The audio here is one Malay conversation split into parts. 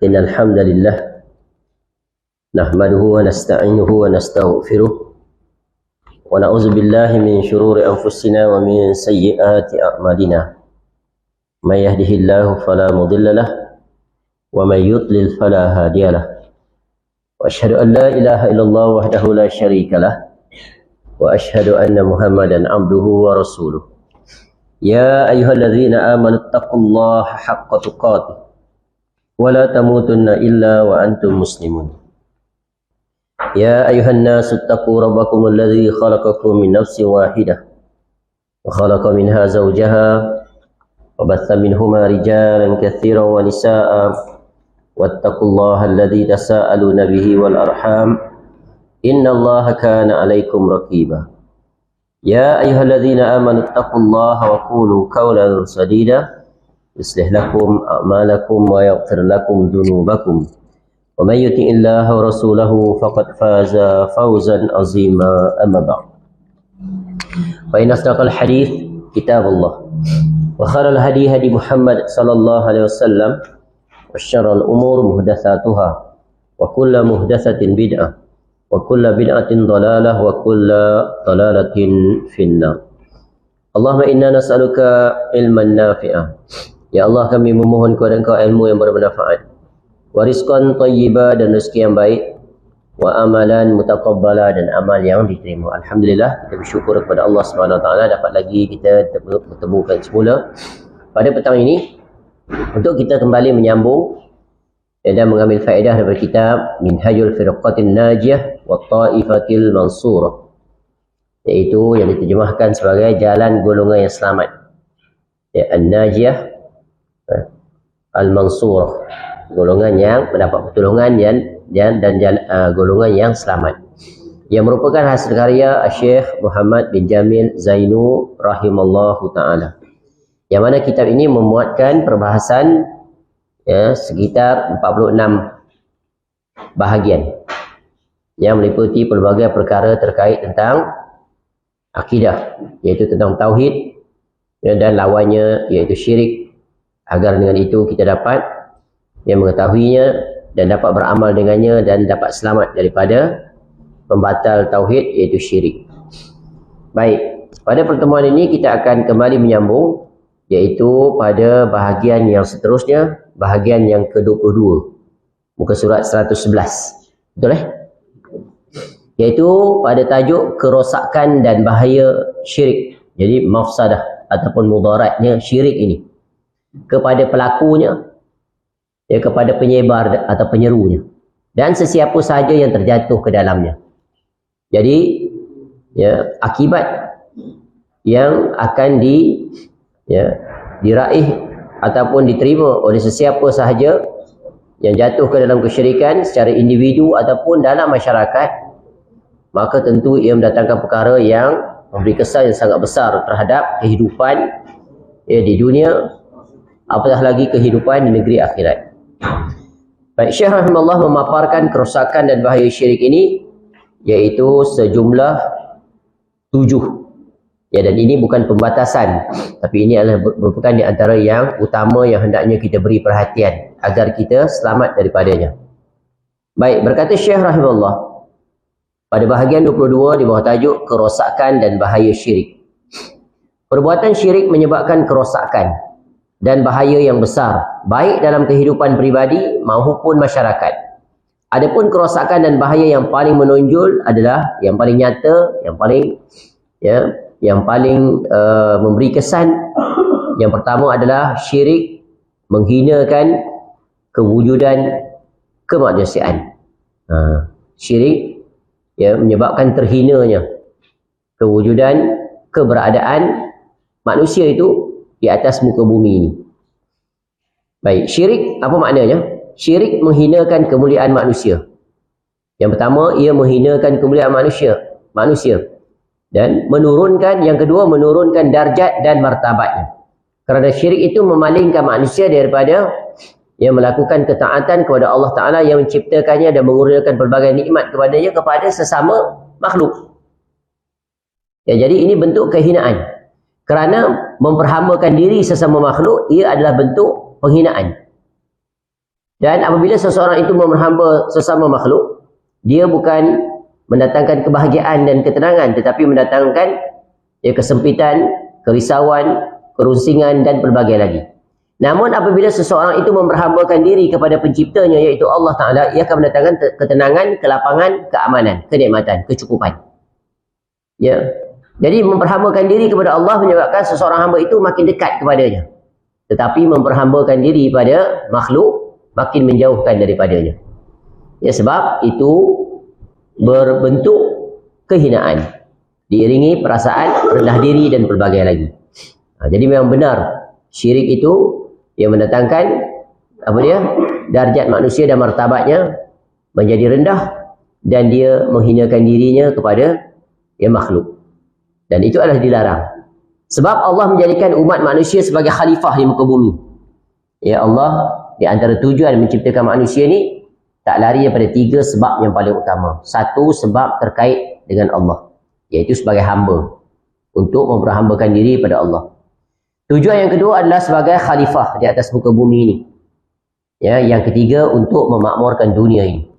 إن الحمد لله نحمده ونستعينه ونستغفره ونعوذ بالله من شرور أنفسنا ومن سيئات أعمالنا من يهده الله فلا مضل له ومن يضلل فلا هادي له وأشهد أن لا إله إلا الله وحده لا شريك له وأشهد أن محمدا عبده ورسوله يا أيها الذين آمنوا اتقوا الله حق تقاته ولا تموتن إلا وأنتم مسلمون يا أيها الناس اتقوا ربكم الذي خلقكم من نفس واحدة وخلق منها زوجها وبث منهما رجالا كثيرا ونساء واتقوا الله الذي تساءلون به والأرحام إن الله كان عليكم رقيبا يا أيها الذين آمنوا اتقوا الله وقولوا قولا سديدا يصلح لكم أعمالكم ويغفر لكم ذنوبكم ومن يطع الله ورسوله فقد فاز فوزا عظيما أما بعد فإن أصدق الحديث كتاب الله وخير الهدي هدي محمد صلى الله عليه وسلم وشر الأمور محدثاتها وكل محدثة بدعة وكل بدعة ضلالة وكل ضلالة في النار. Allahumma inna nas'aluka ilman nafi'ah. Ya Allah, kami memohon kepada Engkau ilmu yang bermanfaat, wa rizqan thayyiba, dan rezeki yang baik, wa amalan mutaqabbala, dan amal yang diterima. Alhamdulillah, kita bersyukur kepada Allah Subhanahu Wa Taala dapat lagi kita bertemukan semula pada petang ini untuk kita kembali menyambung dan mengambil faedah daripada kitab Minhajul Firqatin Najiyah wa Ta'ifatil Mansurah, iaitu yang diterjemahkan sebagai jalan golongan yang selamat, ya, An-Najiyah Al-Mansurah, golongan yang mendapat pertolongan dan golongan yang selamat, yang merupakan hasil karya Syekh Muhammad bin Jamil Zainu rahimallahu ta'ala, yang mana kitab ini memuatkan perbahasan, ya, sekitar 46 bahagian yang meliputi pelbagai perkara terkait tentang akidah, iaitu tentang tauhid, ya, dan lawannya iaitu syirik, agar dengan itu kita dapat mengetahuinya dan dapat beramal dengannya dan dapat selamat daripada pembatal tauhid iaitu syirik. Baik, pada pertemuan ini kita akan kembali menyambung, iaitu pada bahagian yang seterusnya, bahagian yang ke-22, muka surat 111. Betul Iaitu pada tajuk kerosakan dan bahaya syirik. Jadi mafsadah ataupun mudaratnya syirik ini kepada pelakunya, ya, kepada penyebar atau penyerunya, dan sesiapa sahaja yang terjatuh ke dalamnya. Jadi, ya, akibat yang akan diraih ataupun diterima oleh sesiapa sahaja yang jatuh ke dalam kesyirikan secara individu ataupun dalam masyarakat, maka tentu ia mendatangkan perkara yang memberi kesan yang sangat besar terhadap kehidupan, ya, di dunia, apatah lagi kehidupan di negeri akhirat. Baik, Syekh rahimahullah memaparkan kerosakan dan bahaya syirik ini, iaitu sejumlah 7. Ya, dan ini bukan pembatasan, tapi ini adalah merupakan di antara yang utama yang hendaknya kita beri perhatian agar kita selamat daripadanya. Baik, berkata Syekh rahimahullah pada bahagian 22 di bawah tajuk kerosakan dan bahaya syirik. Perbuatan syirik menyebabkan kerosakan dan bahaya yang besar, baik dalam kehidupan pribadi maupun masyarakat. Adapun kerosakan dan bahaya yang paling menonjol adalah yang paling nyata, yang paling memberi kesan. Yang pertama adalah syirik menghinakan kewujudan kemanusiaan. Syirik, ya, menyebabkan terhinanya kewujudan, keberadaan manusia itu di atas muka bumi ini. Baik, syirik apa maknanya? Syirik menghinakan kemuliaan manusia. Yang pertama, ia menghinakan kemuliaan manusia. Dan menurunkan, yang kedua, menurunkan darjat dan martabatnya. Kerana syirik itu memalingkan manusia daripada yang melakukan ketaatan kepada Allah Ta'ala yang menciptakannya dan mengurniakan pelbagai nikmat kepadanya kepada sesama makhluk. Ya, jadi ini bentuk kehinaan. Kerana memperhambakan diri sesama makhluk, ia adalah bentuk penghinaan. Dan apabila seseorang itu menghamba sesama makhluk, dia bukan mendatangkan kebahagiaan dan ketenangan, tetapi mendatangkan kesempitan, kerisauan, kerusingan dan pelbagai lagi. Namun apabila seseorang itu memperhambakan diri kepada penciptanya, iaitu Allah Ta'ala, ia akan mendatangkan ketenangan, kelapangan, keamanan, kenikmatan, kecukupan. Ya. Jadi memperhambakan diri kepada Allah menyebabkan seseorang hamba itu makin dekat kepadanya. Tetapi memperhambakan diri pada makhluk makin menjauhkan daripadanya. Ya, sebab itu berbentuk kehinaan, diiringi perasaan rendah diri dan pelbagai lagi. Jadi memang benar syirik itu yang mendatangkan darjat manusia dan martabatnya menjadi rendah, dan dia menghinakan dirinya kepada makhluk. Dan itu adalah dilarang. Sebab Allah menjadikan umat manusia sebagai khalifah di muka bumi. Ya, Allah di antara tujuan menciptakan manusia ni tak lari daripada 3 sebab yang paling utama. Satu, sebab terkait dengan Allah, iaitu sebagai hamba, untuk memperhambakan diri pada Allah. Tujuan yang kedua adalah sebagai khalifah di atas muka bumi ini. Ya, yang ketiga, untuk memakmurkan dunia ini.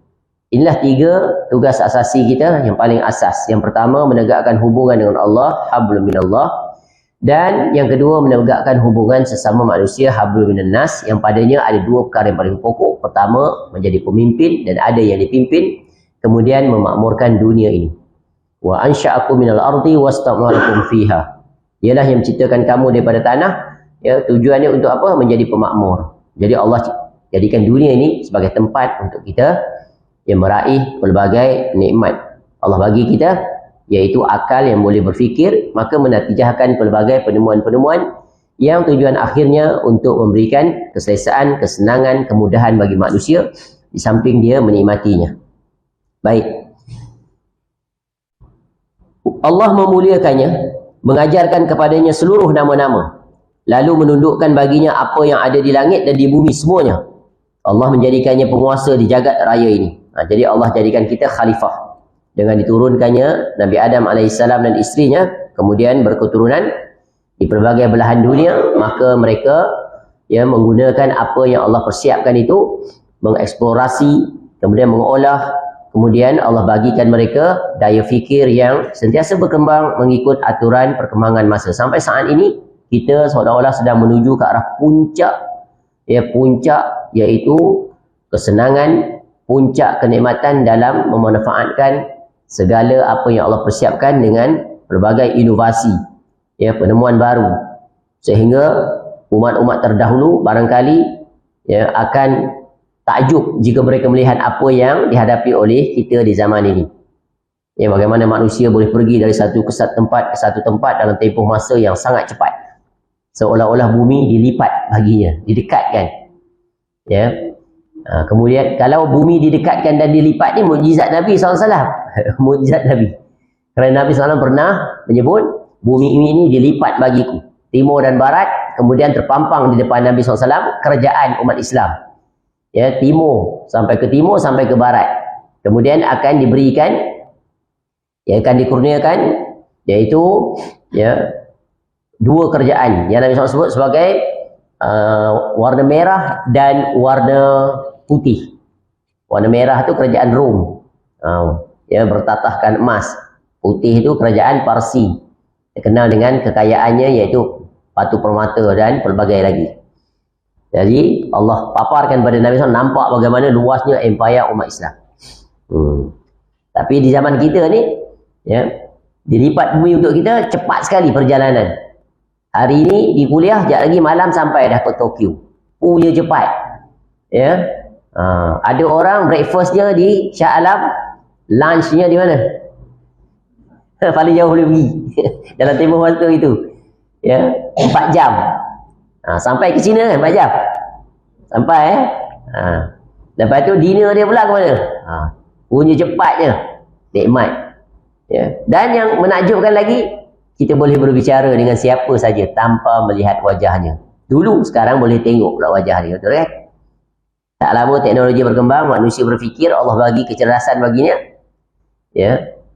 Inilah 3 tugas asasi kita yang paling asas. Yang pertama, menegakkan hubungan dengan Allah, hablum minallah. Dan yang kedua, menegakkan hubungan sesama manusia, hablum minan nas, yang padanya ada 2 perkara yang paling pokok. Pertama, menjadi pemimpin dan ada yang dipimpin. Kemudian memakmurkan dunia ini. Wa ansha'akum minal ardi wastamarakum fiha. Ialah yang menciptakan kamu daripada tanah. Ya, tujuannya untuk apa? Menjadi pemakmur. Jadi Allah jadikan dunia ini sebagai tempat untuk kita yang meraih pelbagai nikmat Allah bagi kita, iaitu akal yang boleh berfikir, maka menatijahkan pelbagai penemuan-penemuan yang tujuan akhirnya untuk memberikan keselesaan, kesenangan, kemudahan bagi manusia di samping dia menikmatinya. Baik. Allah memuliakannya, mengajarkan kepadanya seluruh nama-nama, lalu menundukkan baginya apa yang ada di langit dan di bumi semuanya. Allah menjadikannya penguasa di jagat raya ini. Jadi Allah jadikan kita khalifah dengan diturunkannya Nabi Adam AS dan isterinya, kemudian berketurunan di pelbagai belahan dunia. Maka mereka menggunakan apa yang Allah persiapkan itu, mengeksplorasi, kemudian mengolah, kemudian Allah bagikan mereka daya fikir yang sentiasa berkembang mengikut aturan perkembangan masa. Sampai saat ini kita seolah-olah sedang menuju ke arah puncak, puncak iaitu kesenangan, puncak kenikmatan dalam memanfaatkan segala apa yang Allah persiapkan dengan pelbagai inovasi, penemuan baru, sehingga umat-umat terdahulu barangkali akan takjub jika mereka melihat apa yang dihadapi oleh kita di zaman ini. Bagaimana manusia boleh pergi dari satu tempat ke satu tempat dalam tempoh masa yang sangat cepat, seolah-olah bumi dilipat baginya, didekatkan. Kemudian kalau bumi didekatkan dan dilipat ni mukjizat Nabi SAW. Mukjizat Nabi. Kerana Nabi SAW pernah menyebut, bumi ini dilipat bagiku, timur dan barat, kemudian terpampang di depan Nabi SAW kerajaan umat Islam. Timur sampai ke timur sampai ke barat. Kemudian akan diberikan, yang akan dikurniakan, iaitu 2 kerajaan yang Nabi SAW sebut sebagai warna merah dan warna putih. Warna merah itu kerajaan Rom, bertatahkan emas. Putih itu kerajaan Parsi, terkenal dengan kekayaannya iaitu batu permata dan pelbagai lagi. Jadi Allah paparkan pada Nabi SAW nampak bagaimana luasnya empayar umat Islam. Tapi di zaman kita ni, dilipat bumi untuk kita cepat sekali perjalanan. Hari ini di kuliah, sekejap lagi malam sampai dah ke Tokyo. Punya cepat. Ada orang breakfastnya di Shah Alam, lunchnya di mana? Paling jauh boleh pergi. Dalam tempoh waktu itu. 4 jam. Sampai ke China kan 4 jam. Sampai lepas tu dinner dia pula ke mana? Punya cepatnya. Nikmat. Dan yang menakjubkan lagi, kita boleh berbicara dengan siapa saja tanpa melihat wajahnya. Dulu, sekarang boleh tengok pula wajah dia, betul kan? Tak lama teknologi berkembang, manusia berfikir, Allah bagi kecerdasan baginya.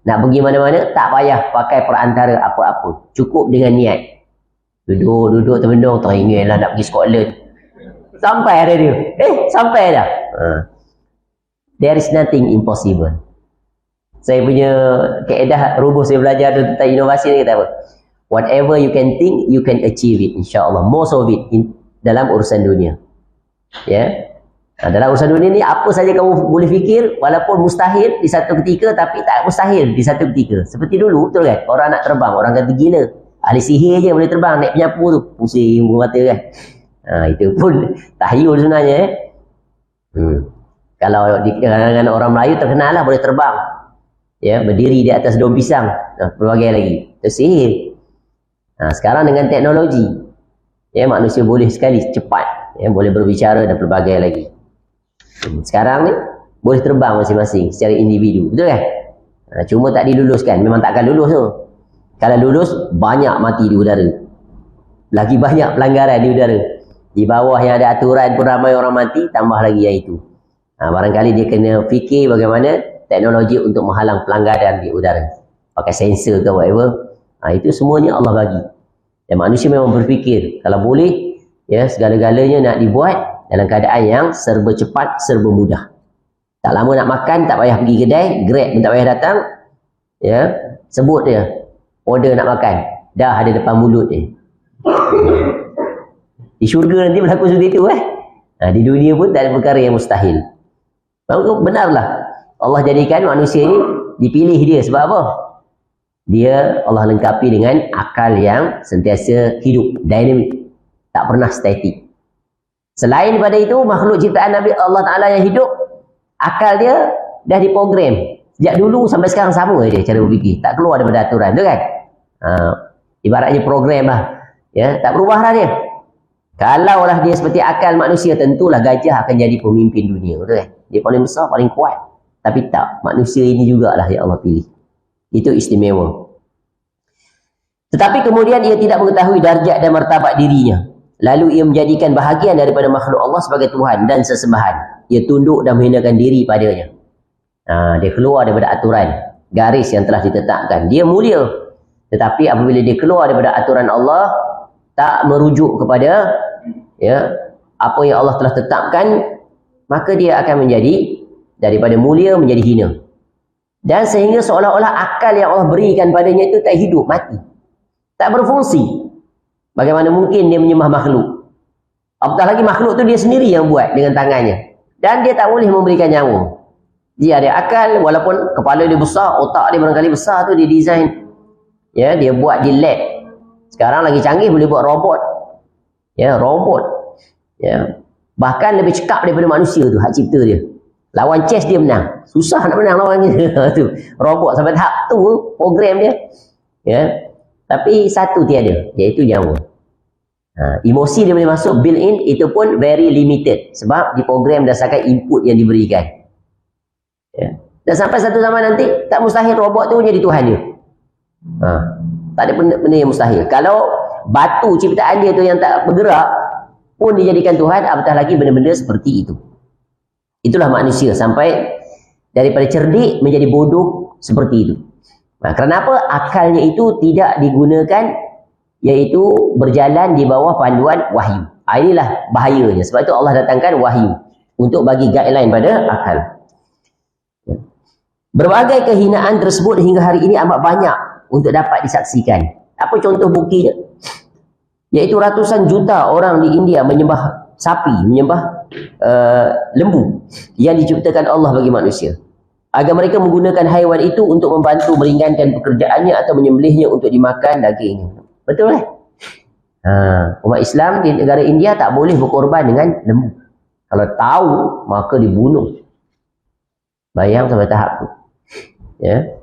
Nak pergi mana-mana, tak payah pakai perantara apa-apa. Cukup dengan niat. Duduk terbendung, teringin lah nak pergi Scotland. Sampai ada dia. Sampai dah. There is nothing impossible. Saya punya kaedah rubuh saya belajar tentang inovasi ni kata apa? Whatever you can think, you can achieve it, insya-Allah. Most of it dalam urusan dunia. Ya. Dalam urusan dunia ni apa saja kamu boleh fikir, walaupun mustahil di satu ketika, tapi tak mustahil di satu ketika. Seperti dulu, betul kan? Orang nak terbang, orang kata gila. Ahli sihir je boleh terbang, naik penyapu tu, pusing mata kan. Itu pun tahyul sebenarnya. Kalau di kalangan orang Melayu terkenal lah boleh terbang. Ya, berdiri di atas daun pisang. Pelbagai lagi. Itu sihir. Sekarang dengan teknologi, ya, manusia boleh sekali cepat, ya, boleh berbicara dan pelbagai lagi. Sekarang ni boleh terbang masing-masing secara individu, betul kan? Cuma tak diluluskan, memang takkan lulus tu. Kalau lulus, banyak mati di udara. Lagi banyak pelanggaran di udara. Di bawah yang ada aturan pun ramai orang mati, tambah lagi yang itu. Barangkali dia kena fikir bagaimana teknologi untuk menghalang pelanggaran di udara. Pakai sensor ke whatever. Itu semuanya Allah bagi. Dan manusia memang berfikir, kalau boleh, ya, segala-galanya nak dibuat dalam keadaan yang serba cepat, serba mudah. Tak lama nak makan, tak payah pergi kedai, Grab pun tak payah datang. Ya, sebut dia, order nak makan, dah ada depan mulut dia. Di syurga nanti berlaku seperti itu. Di dunia pun tak ada perkara yang mustahil. Benarlah Allah jadikan manusia ini dipilih dia sebab apa? Dia Allah lengkapi dengan akal yang sentiasa hidup, dinamik, tak pernah statik. Selain daripada itu, makhluk ciptaan Nabi Allah Ta'ala yang hidup, akal dia dah diprogram. Sejak dulu sampai sekarang sama dia cara berfikir, tak keluar daripada aturan, tu kan? Ibaratnya program lah. Ya, tak berubah lah dia. Kalaulah dia seperti akal manusia, tentulah gajah akan jadi pemimpin dunia, betul kan? Dia paling besar, paling kuat. Tapi tak, manusia ini jugalah yang Allah pilih. Itu istimewa. Tetapi kemudian ia tidak mengetahui darjat dan martabat dirinya. Lalu ia menjadikan bahagian daripada makhluk Allah sebagai Tuhan dan sesembahan. Ia tunduk dan menghinakan diri padanya. Dia keluar daripada aturan, garis yang telah ditetapkan. Dia mulia. Tetapi apabila dia keluar daripada aturan Allah, tak merujuk kepada, ya, apa yang Allah telah tetapkan, maka dia akan menjadi daripada mulia menjadi hina. Dan sehingga seolah-olah akal yang Allah berikan padanya itu tak hidup, mati, tak berfungsi. Bagaimana mungkin dia menyembah makhluk? Apatah lagi makhluk tu dia sendiri yang buat dengan tangannya, dan dia tak boleh memberikan nyawa. Dia ada akal, walaupun kepala dia besar, otak dia barangkali besar tu, dia design, ya, dia buat di lab. Sekarang lagi canggih, boleh buat robot. Ya, robot. Ya, bahkan lebih cekap daripada manusia tu, hak cipta dia. Lawan chess dia menang. Susah nak menang lawan dia. Tu robot sampai tahap tu program dia. Ya. Tapi satu tiada, iaitu nyawa. Emosi dia boleh masuk built in, itu pun very limited sebab diprogram berdasarkan input yang diberikan. Ya. Dan sampai satu zaman nanti tak mustahil robot tu jadi Tuhan dia. Tak ada benda yang mustahil. Kalau batu ciptaan dia tu yang tak bergerak pun dijadikan Tuhan, apatah lagi benda-benda seperti itu. Itulah manusia, sampai daripada cerdik menjadi bodoh seperti itu. Kerana apa? Akalnya itu tidak digunakan, iaitu berjalan di bawah panduan wahyu. Inilah bahayanya. Sebab itu Allah datangkan wahyu untuk bagi guideline pada akal. Berbagai kehinaan tersebut hingga hari ini amat banyak untuk dapat disaksikan. Apa contoh buktinya? Iaitu ratusan juta orang di India menyembah sapi, menyembah lembu yang diciptakan Allah bagi manusia, agar mereka menggunakan haiwan itu untuk membantu meringankan pekerjaannya atau menyembelihnya untuk dimakan dagingnya. Betul kan? Umat Islam di negara India tak boleh berkorban dengan lembu. Kalau tahu, maka dibunuh. Bayang sampai tahap tu. Ya.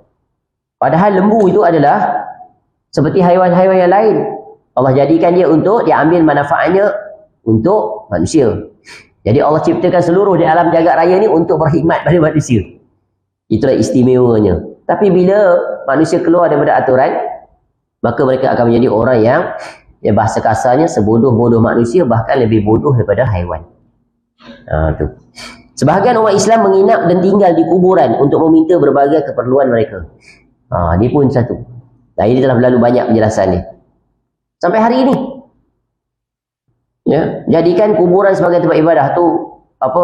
Padahal lembu itu adalah seperti haiwan-haiwan yang lain. Allah jadikan dia untuk diambil manfaatnya untuk manusia. Jadi Allah ciptakan seluruh di alam jagat raya ni untuk berkhidmat pada manusia. Itulah istimewanya. Tapi bila manusia keluar daripada aturan, maka mereka akan menjadi orang yang, ya, bahasa kasarnya sebodoh-bodoh manusia, bahkan lebih bodoh daripada haiwan. Tu. Sebahagian umat Islam menginap dan tinggal di kuburan untuk meminta berbagai keperluan mereka. Ini pun satu. Dan ini telah berlalu banyak penjelasan ni. Sampai hari ini. Ya, jadikan kuburan sebagai tempat ibadah tu apa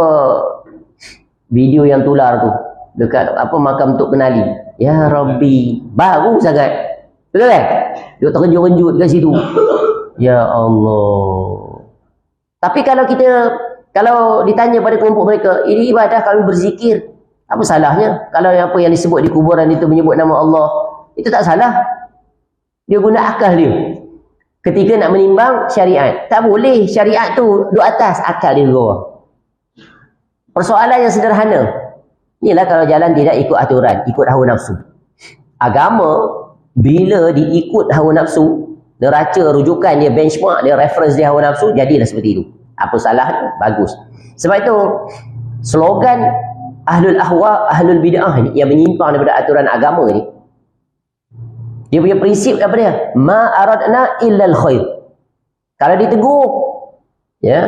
video yang tular tu dekat apa makam Tok Penali. Ya Rabbi, baru sangat. Betul kan? Dia terkejut-kejut kat situ. Ya Allah. Tapi kalau ditanya pada kelompok mereka, ini ibadah kami berzikir. Apa salahnya? Kalau apa yang disebut di kuburan itu menyebut nama Allah, itu tak salah. Dia guna akal dia. Ketika nak menimbang syariat, tak boleh syariat tu duduk atas, akal dia di bawah. Persoalan yang sederhana. Inilah kalau jalan tidak ikut aturan, ikut hawa nafsu. Agama bila diikut hawa nafsu, neraca rujukan dia, benchmark dia, reference dia hawa nafsu, jadilah seperti itu. Apa salahnya? Bagus. Sebab itu slogan ahlul ahwa, ahlul bid'ah ni yang menyimpang daripada aturan agama ni, dia punya prinsip apa dia? Ma aradna illal khair. Kalau ditegur, ya,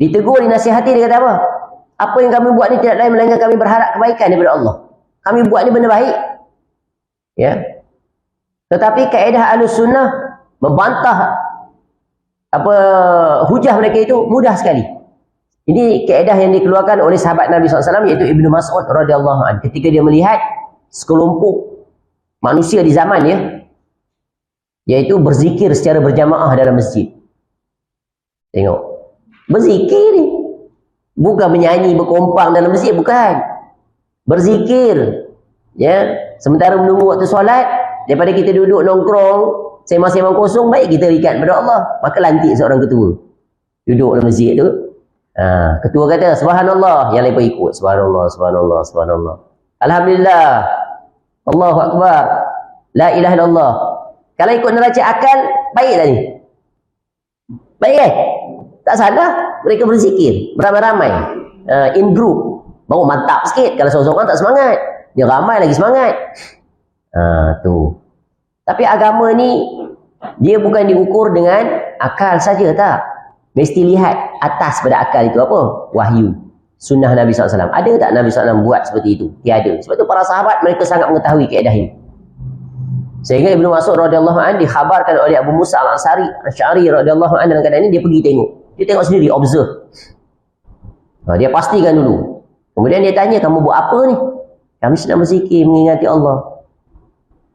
ditegur, dinasihati, dia kata apa? Apa yang kami buat ni tidak lain melainkan kami berharap kebaikan daripada Allah. Kami buat ni benda baik. Ya. Tetapi kaedah Ahlus Sunnah membantah apa hujah mereka itu mudah sekali. Ini kaedah yang dikeluarkan oleh sahabat Nabi SAW, iaitu Ibnu Mas'ud radhiyallahu anhu, ketika dia melihat sekelompok manusia di zaman dia, iaitu berzikir secara berjamaah dalam masjid. Tengok, berzikir ni bukan menyanyi berkompang dalam masjid, bukan. Berzikir, ya. Sementara menunggu waktu solat, daripada kita duduk nongkrong sembang-sembang kosong, baik kita ikat pada Allah. Maka lantik seorang ketua duduk dalam masjid tu. Ketua kata subhanallah, yang lain pun ikut subhanallah, subhanallah, subhanallah, alhamdulillah, Allahu Akbar, la ilaha illallah. Kalau ikut neraca akal, baik tak ni? Baik kan? Tak salah mereka berzikir beramai-ramai, in group, baru mantap sikit. Kalau seorang-seorang tak semangat, dia ramai lagi semangat. Tu. Tapi agama ni dia bukan diukur dengan akal saja, tak. Mesti lihat atas pada akal itu apa? Wahyu, sunnah Nabi SAW. Ada tak Nabi SAW buat seperti itu? Tiada. Sebab tu para sahabat mereka sangat mengetahui kaedah ini. Sehingga Ibnu Mas'ud radhiyallahu anhu dikhabarkan oleh Abu Musa al-Asy'ari radhiyallahu anhu dalam keadaan ini, dia pergi tengok. Dia tengok sendiri, observe. Dia pastikan dulu. Kemudian dia tanya, kamu buat apa ni? Kami sedang berzikir mengingati Allah.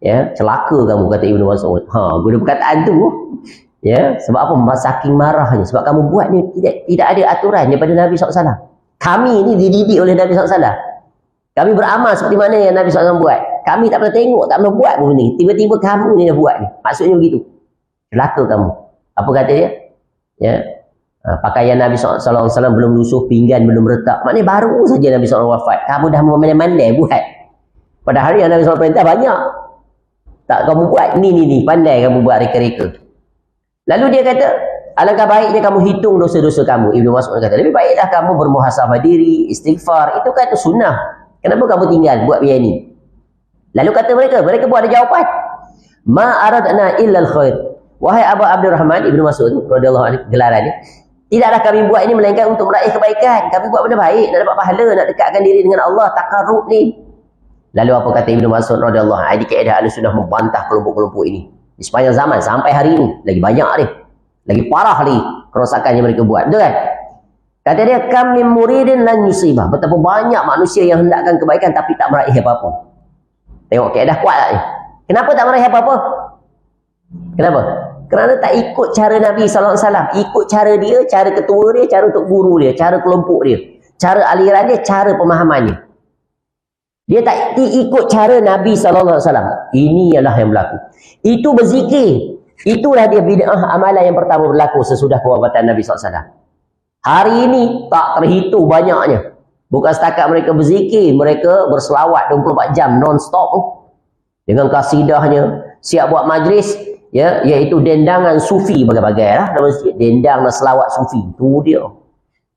Ya, celaka kamu, kata Ibnu Mas'ud. Guna perkataan tu. Ya, sebab apa? Saking marahnya. Sebab kamu buat ni tidak ada aturan daripada Nabi SAW. Kami ni dididik oleh Nabi SAW. Kami beramal seperti mana yang Nabi SAW buat. Kami tak pernah tengok, tak pernah buat pun ni. Tiba-tiba kamu ni dah buat ni. Maksudnya begitu. Celaka kamu. Apa kata dia? Ya. Pakaian Nabi SAW belum lusuh, pinggan belum retak. Maknanya baru saja Nabi SAW wafat. Kamu dah memandai-mandai buat. Padahal yang Nabi SAW perintah banyak. Tak kamu buat. Ni. Pandai kamu buat reka-reka. Lalu dia kata, alangkah baiknya kamu hitung dosa-dosa kamu. Ibnu Mas'ud kata, lebih baiklah kamu bermuhasabah diri, istighfar. Itu kata sunnah. Kenapa kamu tinggal buat biar ni? Lalu kata mereka buat ada jawapan. Ma aradna illal khair. Wahai Abu Abdurrahman, Ibnu Mas'ud radhiyallahu anhu, gelaran ni, tidaklah kami buat ini melainkan untuk meraih kebaikan. Kami buat benda baik, nak dapat pahala, nak dekatkan diri dengan Allah, takarrub ni. Lalu apa kata Ibnu Mas'ud radhiyallahu anhu? Ini kaedah Ahlussunnah membantah kelompok-kelompok ini. Di sepanjang zaman sampai hari ini lagi banyak ni, lagi parah ni kerosakan yang mereka buat, betul kan? Kata dia, kam min muridin lan yusibah. Betapa banyak manusia yang hendakkan kebaikan tapi tak meraih apa-apa. Tengok kaedah kuat tak ni? Kenapa tak meraih apa-apa? Kenapa? Kerana tak ikut cara Nabi SAW. Ikut cara dia, cara ketua dia, cara untuk guru dia, cara kelompok dia, cara aliran dia, cara pemahamannya. Dia tak ikut cara Nabi SAW. Ini ialah yang berlaku. Itu berzikir. Itulah dia bid'ah amalan yang pertama berlaku sesudah kewafatan Nabi SAW. Hari ini tak terhitung banyaknya. Bukan setakat mereka berzikir, mereka berselawat 24 jam non-stop. Dengan kasidahnya, siap buat majlis, ya, iaitu dendangan sufi bagai-bagai lah dalam masjid. Dendang dan selawat sufi. Itu dia.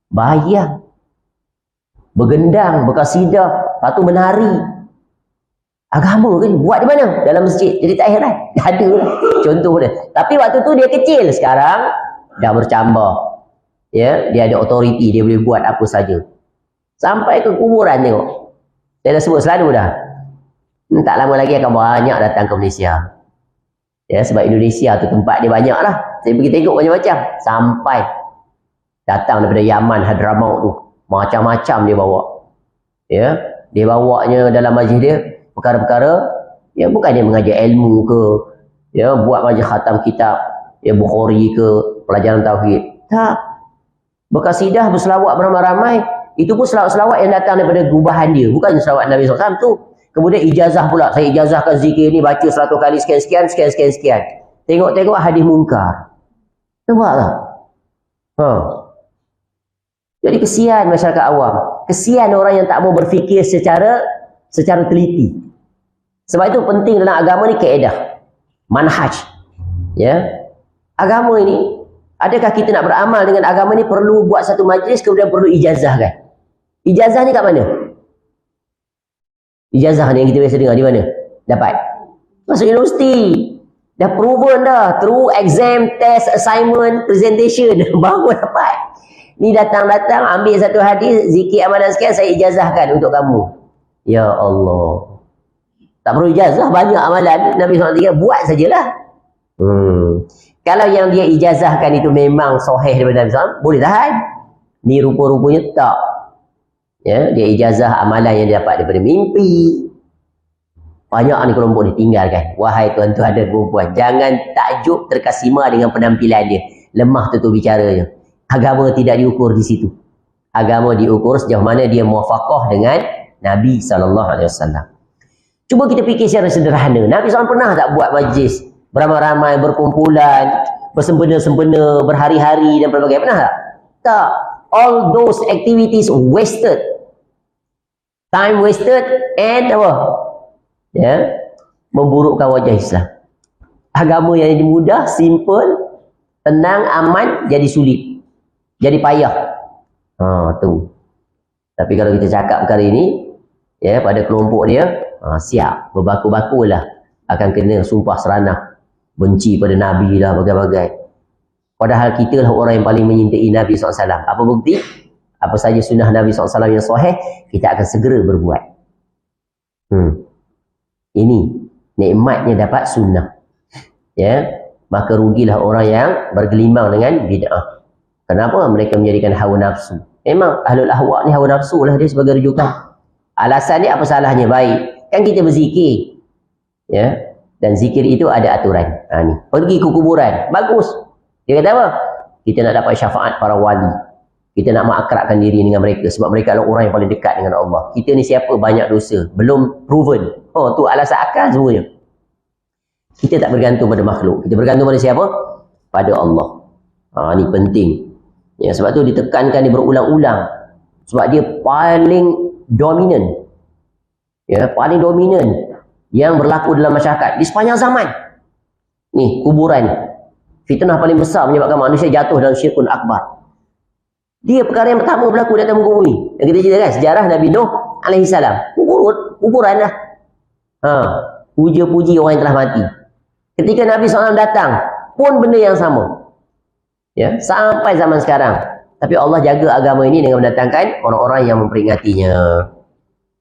Bayang. Bergendang, berkasidah, lepas tu menari. Agama kan buat di mana? Dalam masjid. Jadi tak heran. Ada lah contoh dia. Tapi waktu tu dia kecil. Sekarang dah bercambah. Ya, dia ada otoriti, dia boleh buat apa saja. Sampai ke kuburan tengok. Saya dah sebut selalu dah. Tak lama lagi akan banyak datang ke Malaysia. Ya, sebab Indonesia tu tempat dia banyak lah. Saya pergi tengok macam-macam. Sampai Datang daripada Yaman, Hadramaut tu. Macam-macam dia bawa. Ya, dia bawanya dalam majlis dia perkara-perkara, ya bukan dia mengajar ilmu ke, ya buat majlis khatam kitab, ya Bukhari ke, pelajaran tauhid. Tak. Berkasidah, berselawat beramai-ramai. Itu pun selawat-selawat yang datang daripada gubahan dia. Bukan selawat Nabi SAW tu. Kemudian ijazah pula. Saya ijazahkan zikir ni baca 100 kali sekian-sekian, sekian-sekian. Tengok-tengok hadis mungkar. Nampak tak? Jadi kesian masyarakat awam. Kesian orang yang tak mau berfikir secara teliti. Sebab itu penting dalam agama ni kaedah. Manhaj. Ya. Agama ini, adakah kita nak beramal dengan agama ni perlu buat satu majlis kemudian perlu ijazah kan? Ijazah ni kat mana? Ijazah ni yang kita biasa dengar di mana? Dapat. Masuk universiti. Dah proven dah. Through exam, test, assignment, presentation. Baru dapat. Ni datang-datang ambil satu hadis, zikir amalan sekian, saya ijazahkan untuk kamu. Ya Allah. Tak perlu ijazah, banyak amalan. Nabi SAW buat sajalah. Kalau yang dia ijazahkan itu memang sahih daripada Nabi SAW, boleh tahan. Ni rupa-rupanya tak. Ya, dia ijazah amalan yang dia dapat daripada mimpi. Banyak ni kelompok ditinggalkan. Wahai tuan-tuan dan perempuan, jangan takjub terkesima dengan penampilan dia. Lemah tutur bicaranya. Agama tidak diukur di situ. Agama diukur sejauh mana dia muwafaqah dengan Nabi SAW. Cuba kita fikir secara sederhana. Nabi SAW pernah tak buat majlis beramai-ramai, berkumpulan, bersempena-sempena, berhari-hari dan berbagai? Pernah tak? Tak. All those activities wasted. Time wasted and apa? Ya, memburukkan wajah Islam. Agama yang mudah, simple, tenang, aman, jadi sulit. Jadi payah. Tu. Tapi kalau kita cakap perkara ini, ya, pada kelompok dia, siap. Berbaku-bakulah. Akan kena sumpah seranah. Benci pada Nabi lah, bagai-bagai. Padahal kita lah orang yang paling menyintai Nabi SAW. Apa bukti? Apa saja sunnah Nabi SAW yang sahih, kita akan segera berbuat. Ini nikmatnya dapat sunnah. Ya, maka rugilah orang yang bergelimang dengan bid'ah. Kenapa? Mereka menjadikan hawa nafsu. Memang ahlul ahwa ni hawa nafsu lah dia sebagai rujukan. Alasan dia apa salahnya? Baik. Kan kita berzikir. Ya. Dan zikir itu ada aturan. Ni. Pergi ke kuburan. Bagus. Dia kata apa? Kita nak dapat syafaat para wali. Kita nak mengakrabkan diri dengan mereka. Sebab mereka adalah orang yang paling dekat dengan Allah. Kita ni siapa? Banyak dosa. Belum proven. Tu alasan akal semuanya. Kita tak bergantung pada makhluk. Kita bergantung pada siapa? Pada Allah. Ni penting. Ya, sebab tu ditekankan dia berulang-ulang. Sebab dia paling dominan. Ya, paling dominan yang berlaku dalam masyarakat di sepanjang zaman. Ni, kuburan. Fitnah paling besar menyebabkan manusia jatuh dalam syirkun akbar. Dia perkara yang pertama berlaku di atas muka bumi. Yang kita ceritakan sejarah Nabi Nuh alaihissalam. Kuburan lah. Puja-puji orang yang telah mati. Ketika Nabi SAW datang, pun benda yang sama. Ya, sampai zaman sekarang. Tapi Allah jaga agama ini dengan mendatangkan orang-orang yang memperingatinya.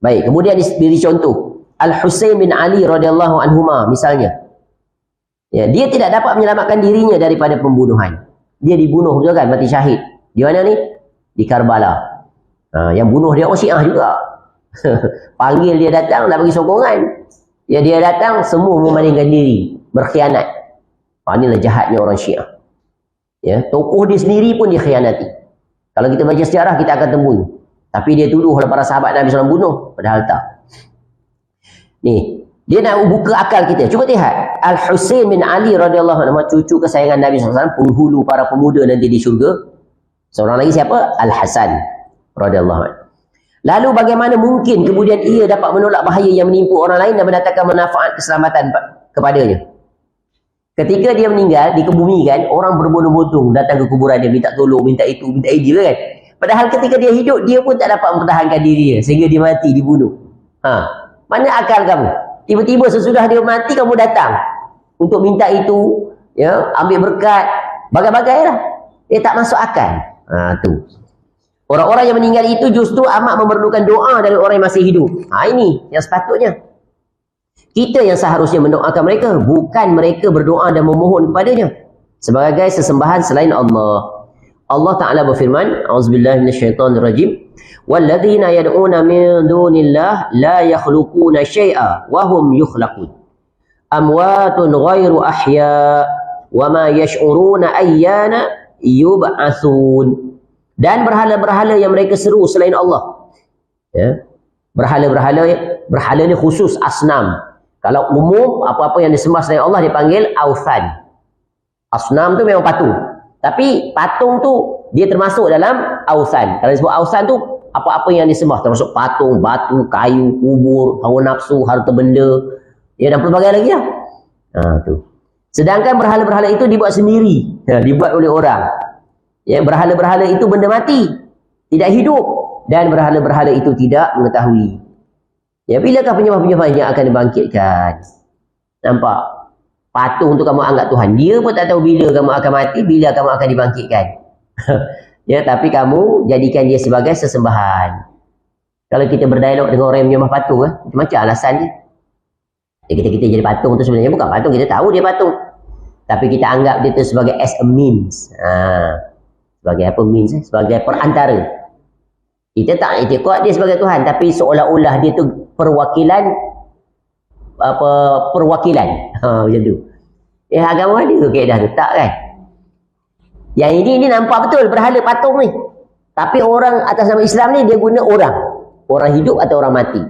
Baik, kemudian diberi contoh. Al-Husain bin Ali radhiyallahu anhuma misalnya. Ya, dia tidak dapat menyelamatkan dirinya daripada pembunuhan. Dia dibunuh betul kan, mati syahid. Di mana ni? Di Karbala. Yang bunuh dia orang Syiah juga. Panggil dia datang nak bagi sokongan. Ya, dia datang semua memalingkan diri, berkhianat. Inilah jahatnya orang Syiah. Ya, tokoh dia sendiri pun dikhianati. Kalau kita baca sejarah kita akan temui. Tapi dia tuduh para sahabat Nabi SAW bunuh, padahal tak. Ni, dia nak buka akal kita. Cuba lihat. Al-Husain bin Ali radhiyallahu anhu, cucu kesayangan Nabi SAW, penghulu para pemuda nanti di syurga. Seorang lagi siapa? Al-Hasan radhiyallahu anhu. Lalu bagaimana mungkin kemudian ia dapat menolak bahaya yang menimpa orang lain dan mendatangkan manfaat keselamatan kepadanya? Ketika dia meninggal, dikebumikan, orang berbondong-bondong datang ke kuburan dia, minta tolong, minta itu, minta ini kan. Padahal ketika dia hidup, dia pun tak dapat mempertahankan diri dia, sehingga dia mati, dibunuh. Mana akal kamu? Tiba-tiba sesudah dia mati, kamu datang untuk minta itu, ya, ambil berkat, bagai-bagai lah. Dia tak masuk akal. Tu. Orang-orang yang meninggal itu justru amat memerlukan doa dari orang yang masih hidup. Ini yang sepatutnya. Kita yang seharusnya mendoakan mereka, bukan mereka berdoa dan memohon kepadanya sebagai sesembahan selain Allah. Allah Ta'ala berfirman, A'udzubillahi minasyaitonirrajim, walladzina yad'una min dunillah la yakhluquna syai'a wa hum yukhlaqun. Amwatun ghairu ahya wa ma yash'uruna ayyana yub'atsun. Dan berhala-berhala yang mereka seru selain Allah. Ya. Berhala ni khusus asnam. Kalau umum apa-apa yang disembah selain Allah dipanggil authan. Asnam tu memang patung. Tapi patung tu dia termasuk dalam authan. Kalau disebut authan tu apa-apa yang disembah, termasuk patung, batu, kayu, kubur, hawa nafsu, harta benda, ya, dan pelbagai lagi lah. Tu. Sedangkan berhala-berhala itu dibuat sendiri, dibuat oleh orang. Ya, berhala-berhala itu benda mati, tidak hidup, dan berhala-berhala itu tidak mengetahui. Ya, bilakah penyembah-penyembah yang akan dibangkitkan? Nampak? Patung tu kamu anggap Tuhan. Dia pun tak tahu bila kamu akan mati, bila kamu akan dibangkitkan. Ya, tapi kamu jadikan dia sebagai sesembahan. Kalau kita berdialog dengan orang yang menyembah patung, macam alasan dia. Ya, kita jadi patung tu sebenarnya bukan patung, kita tahu dia patung. Tapi kita anggap dia tu sebagai as a means. Sebagai apa means? Sebagai perantara. Kita tak ikut dia sebagai Tuhan, tapi seolah-olah dia tu perwakilan macam tu. Ya, agama ada ke kaedah tu? Tak kan? Yang ini nampak betul berhala patung ni. Tapi orang atas nama Islam ni dia guna orang hidup atau orang mati.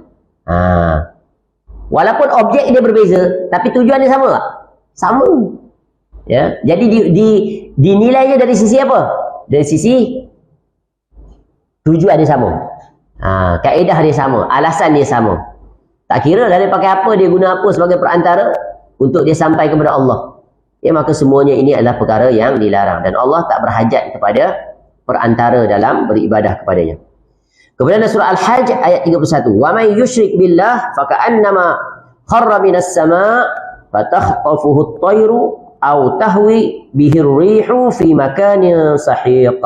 Walaupun objek dia berbeza, tapi tujuan dia sama tak? Sama. Ya, jadi dinilainya dari sisi apa? Dari sisi tujuan dia sama. Kaedah dia sama, alasan dia sama. Tak kira lah dia pakai apa, dia guna apa sebagai perantara untuk dia sampai kepada Allah. Ya, maka semuanya ini adalah perkara yang dilarang. Dan Allah tak berhajat kepada perantara dalam beribadah kepadanya. Kemudian surah Al-Hajj ayat 31. Wa may yusyrik billah faka'annama kharra minas sama' fatakhtafuhu at-tayru aw tahwi bihi ar-rihu fi makanin sahiq.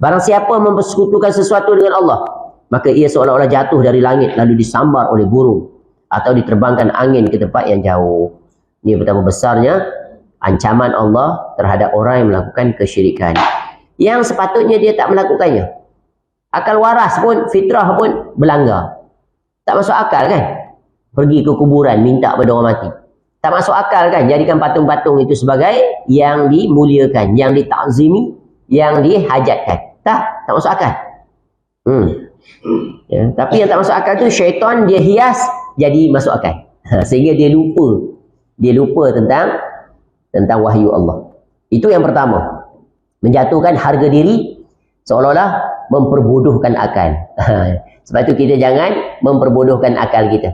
Barang siapa mempersekutukan sesuatu dengan Allah, maka ia seolah-olah jatuh dari langit lalu disambar oleh burung atau diterbangkan angin ke tempat yang jauh. Ini betapa besarnya ancaman Allah terhadap orang yang melakukan kesyirikan, yang sepatutnya dia tak melakukannya. Akal waras pun, fitrah pun berlanggar. Tak masuk akal kan? Pergi ke kuburan minta pada orang mati. Tak masuk akal kan? Jadikan patung-patung itu sebagai yang dimuliakan, yang ditakzimi, yang dihajatkan. Tak masuk akal. Ya, tapi yang tak masuk akal tu syaitan dia hias jadi masuk akal. Sehingga dia lupa tentang wahyu Allah. Itu yang pertama. Menjatuhkan harga diri seolah-olah memperbodohkan akal. Sebab itu kita jangan memperbodohkan akal kita.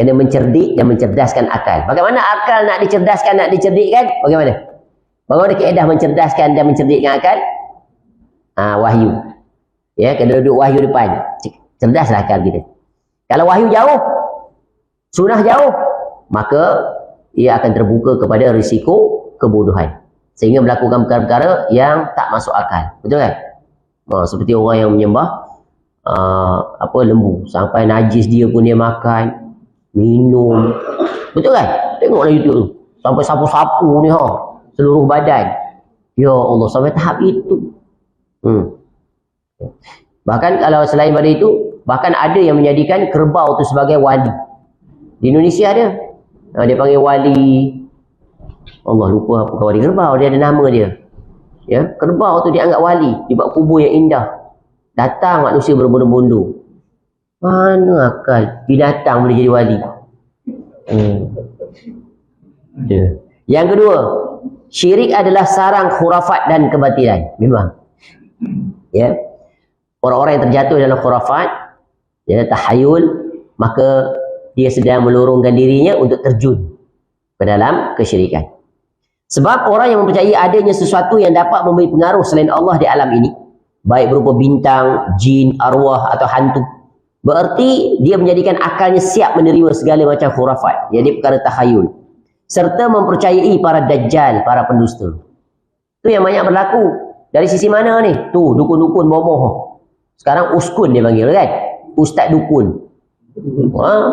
Kena mencerdik dan mencerdaskan akal. Bagaimana akal nak dicerdaskan, nak dicerdikkan? Bagaimana kaedah mencerdaskan dan mencerdikkan akal? Wahyu. Ya, kena duduk wahyu depan. Cerdaslah akal kita. Kalau wahyu jauh, sunnah jauh, maka ia akan terbuka kepada risiko kebodohan. Sehingga melakukan perkara-perkara yang tak masuk akal. Betul kan? Seperti orang yang menyembah lembu, sampai najis dia pun dia makan, minum. Betul kan? Tengoklah YouTube tu. Sampai sapu-sapu ni seluruh badan. Ya Allah, sampai tahap itu. Bahkan kalau selain pada itu, bahkan ada yang menjadikan kerbau tu sebagai wali. Di Indonesia ada. Dia panggil wali. Allah lupa apa wali kerbau, dia ada nama dia. Ya, kerbau tu dianggap wali, dibuat kubur yang indah. Datang manusia berbondong-bondong. Mana akal binatang boleh jadi wali? Yang kedua, syirik adalah sarang khurafat dan kebatilan. Memang. Ya. Orang-orang yang terjatuh dalam khurafat, ya, tahayul, maka dia sedang melorongkan dirinya untuk terjun ke dalam kesyirikan. Sebab orang yang mempercayai adanya sesuatu yang dapat memberi pengaruh selain Allah di alam ini, baik berupa bintang, jin, arwah atau hantu, bererti dia menjadikan akalnya siap menerima segala macam khurafat, jadi perkara tahayul, serta mempercayai para dajjal, para pendusta. Itu yang banyak berlaku. Dari sisi mana ni? Tu dukun-dukun bomoh. Sekarang uskun dia panggil kan? Ustaz dukun.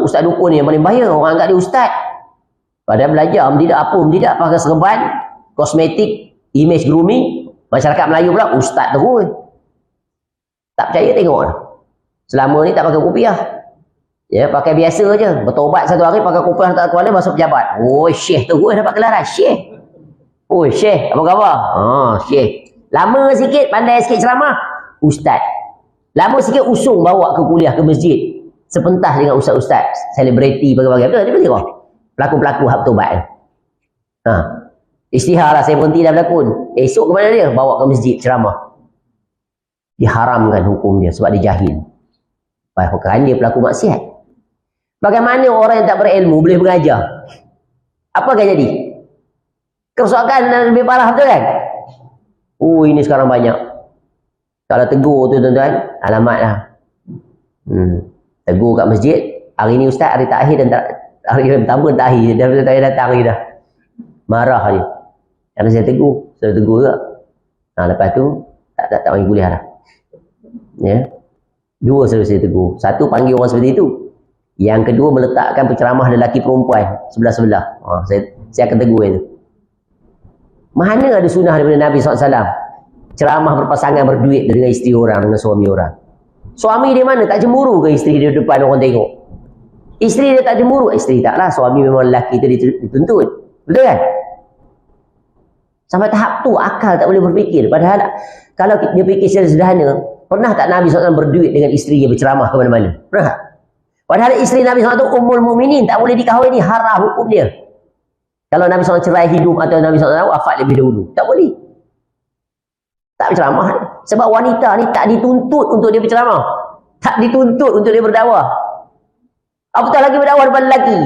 Ustaz dukun ni yang paling bahaya. Orang anggap dia ustaz. Padahal belajar, tidak pakai serban, kosmetik, image grooming, Masyarakat Melayu pula, ustaz terus. Tak percaya tengok lah. Selama ni tak pakai kopiah. Ya, pakai biasa je. Bertobat satu hari pakai kopiah tak kepala masuk pejabat. Oh, syekh terus dapat gelaran. Syekh. Oh, syekh. Apa khabar? Syekh. Lama sikit, pandai sikit ceramah. Ustaz. Lama sikit usung bawa ke kuliah ke masjid. Sepentas dengan ustaz-ustaz. Selebriti, bagai-bagai. Betul? Dia tengok. Pelakon-pelakon hak bertobat. Istihar lah, saya berhenti dah berlakon. Esok ke mana dia? Bawa ke masjid ceramah. Diharamkan hukum dia sebab dia jahil. Bahkan dia pelaku maksiat. Bagaimana orang yang tak berilmu boleh mengajar? Apa akan jadi? Kerosakan lebih parah, betul kan? Oh, ini sekarang banyak. Kalau tegur tu tuan-tuan, alamat lah. Tegur kat masjid, hari ni ustaz, hari terakhir dan hari pertama tak akhir, dah datang hari dah. Marah dia. Kerana saya tegur juga. Lepas tu tak bagi kuliah dah. Ya. Dua saya tegur. Satu panggil orang seperti itu. Yang kedua meletakkan penceramah lelaki perempuan sebelah-sebelah. Saya akan tegur itu. Mana ada sunnah daripada Nabi SAW ceramah berpasangan berduit dengan isteri orang, dengan suami orang. Suami dia mana? Tak cemburu ke isteri dia depan orang tengok? Isteri dia tak cemburu? Isteri taklah. Suami memang lelaki itu dituntut. Betul kan? Sampai tahap tu akal tak boleh berfikir. Padahal kalau dia fikir secara sederhana, pernah tak Nabi SAW berduit dengan isteri yang berceramah ke mana-mana? Pernah tak? Padahal isteri Nabi SAW itu Ummul Mukminin, tak boleh dikahwini, haram hukum dia. Kalau Nabi SAW cerai hidup atau Nabi SAW wafat lebih dahulu, tak boleh. Tak berceramah. Sebab wanita ni tak dituntut untuk dia berceramah. Tak dituntut untuk dia berdakwah. Apatah lagi berdakwah depan lelaki.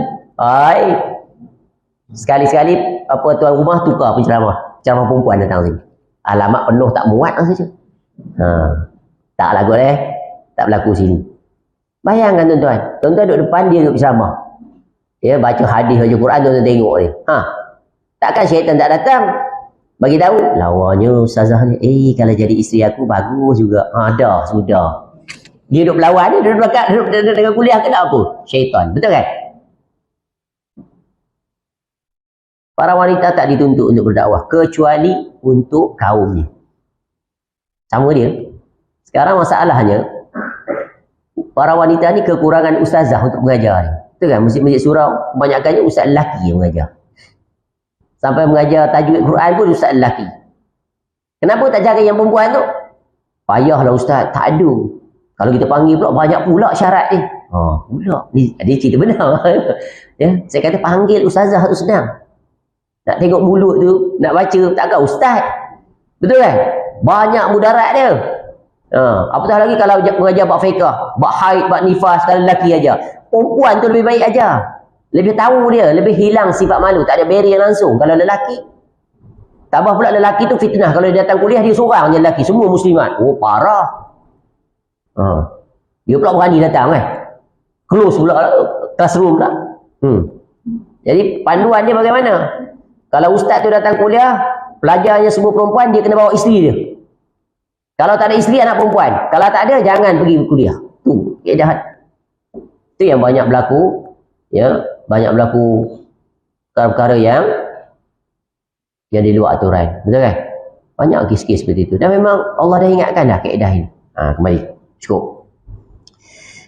Sekali-sekali tuan rumah tukar penceramah. Ceramah perempuan datang sini. Alamat penuh tak muat lah saja. Tak lagu tak berlaku sini. Bayangkan tuan-tuan. Tuan-tuan duduk depan, dia duduk berceramah. Ya, baca hadis, baca Quran, tuan-tuan tengok ni. Takkan syaitan tak datang? Bagi tahu, lawanya ustazah ni. Kalau jadi isteri aku bagus juga. Dah, sudah. Dia duduk berlawan ni, duduk belakang, duduk dengan kuliah ke tak apa? Syaitan. Betul kan? Para wanita tak dituntut untuk berdakwah kecuali untuk kaumnya. Sama dia. Sekarang masalahnya, para wanita ni kekurangan ustazah untuk mengajar ni. Betul kan? Masjid-masjid surau, kebanyakannya ustaz lelaki yang mengajar. Sampai mengajar tajwid Quran pun ustaz lelaki. Kenapa tak jaga yang perempuan tu? Payahlah ustaz, tak ada. Kalau kita panggil pula, banyak pula syarat ni. Pula. Dia cerita benar. Ya, saya kata panggil ustazah tu senang. Nak tengok mulut tu, nak baca, takkan ustaz. Betul kan? Banyak mudarat dia. Apatah lagi kalau mengajar bab fiqah, bab haid, bab nifas, kalau lelaki aja. Perempuan tu lebih baik aja. Lebih tahu dia, lebih hilang sifat malu, tak ada barrier langsung. Kalau lelaki, tambah pula lelaki tu fitnah. Kalau dia datang kuliah, dia seorang je lelaki, semua muslimat. Oh, parah. Dia pula berani datang close pula classroom pula. Jadi panduan dia bagaimana? Kalau ustaz tu datang kuliah, pelajarnya semua perempuan, dia kena bawa isteri dia. Kalau tak ada isteri, anak perempuan. Kalau tak ada, jangan pergi kuliah. Tu keedahan. Itu yang banyak berlaku. Ya, banyak berlaku perkara-perkara yang di luar aturan. Betul kan? Banyak kes-kes seperti itu. Dan memang Allah dah ingatkan dah keedah ini. Kembali. Cukup.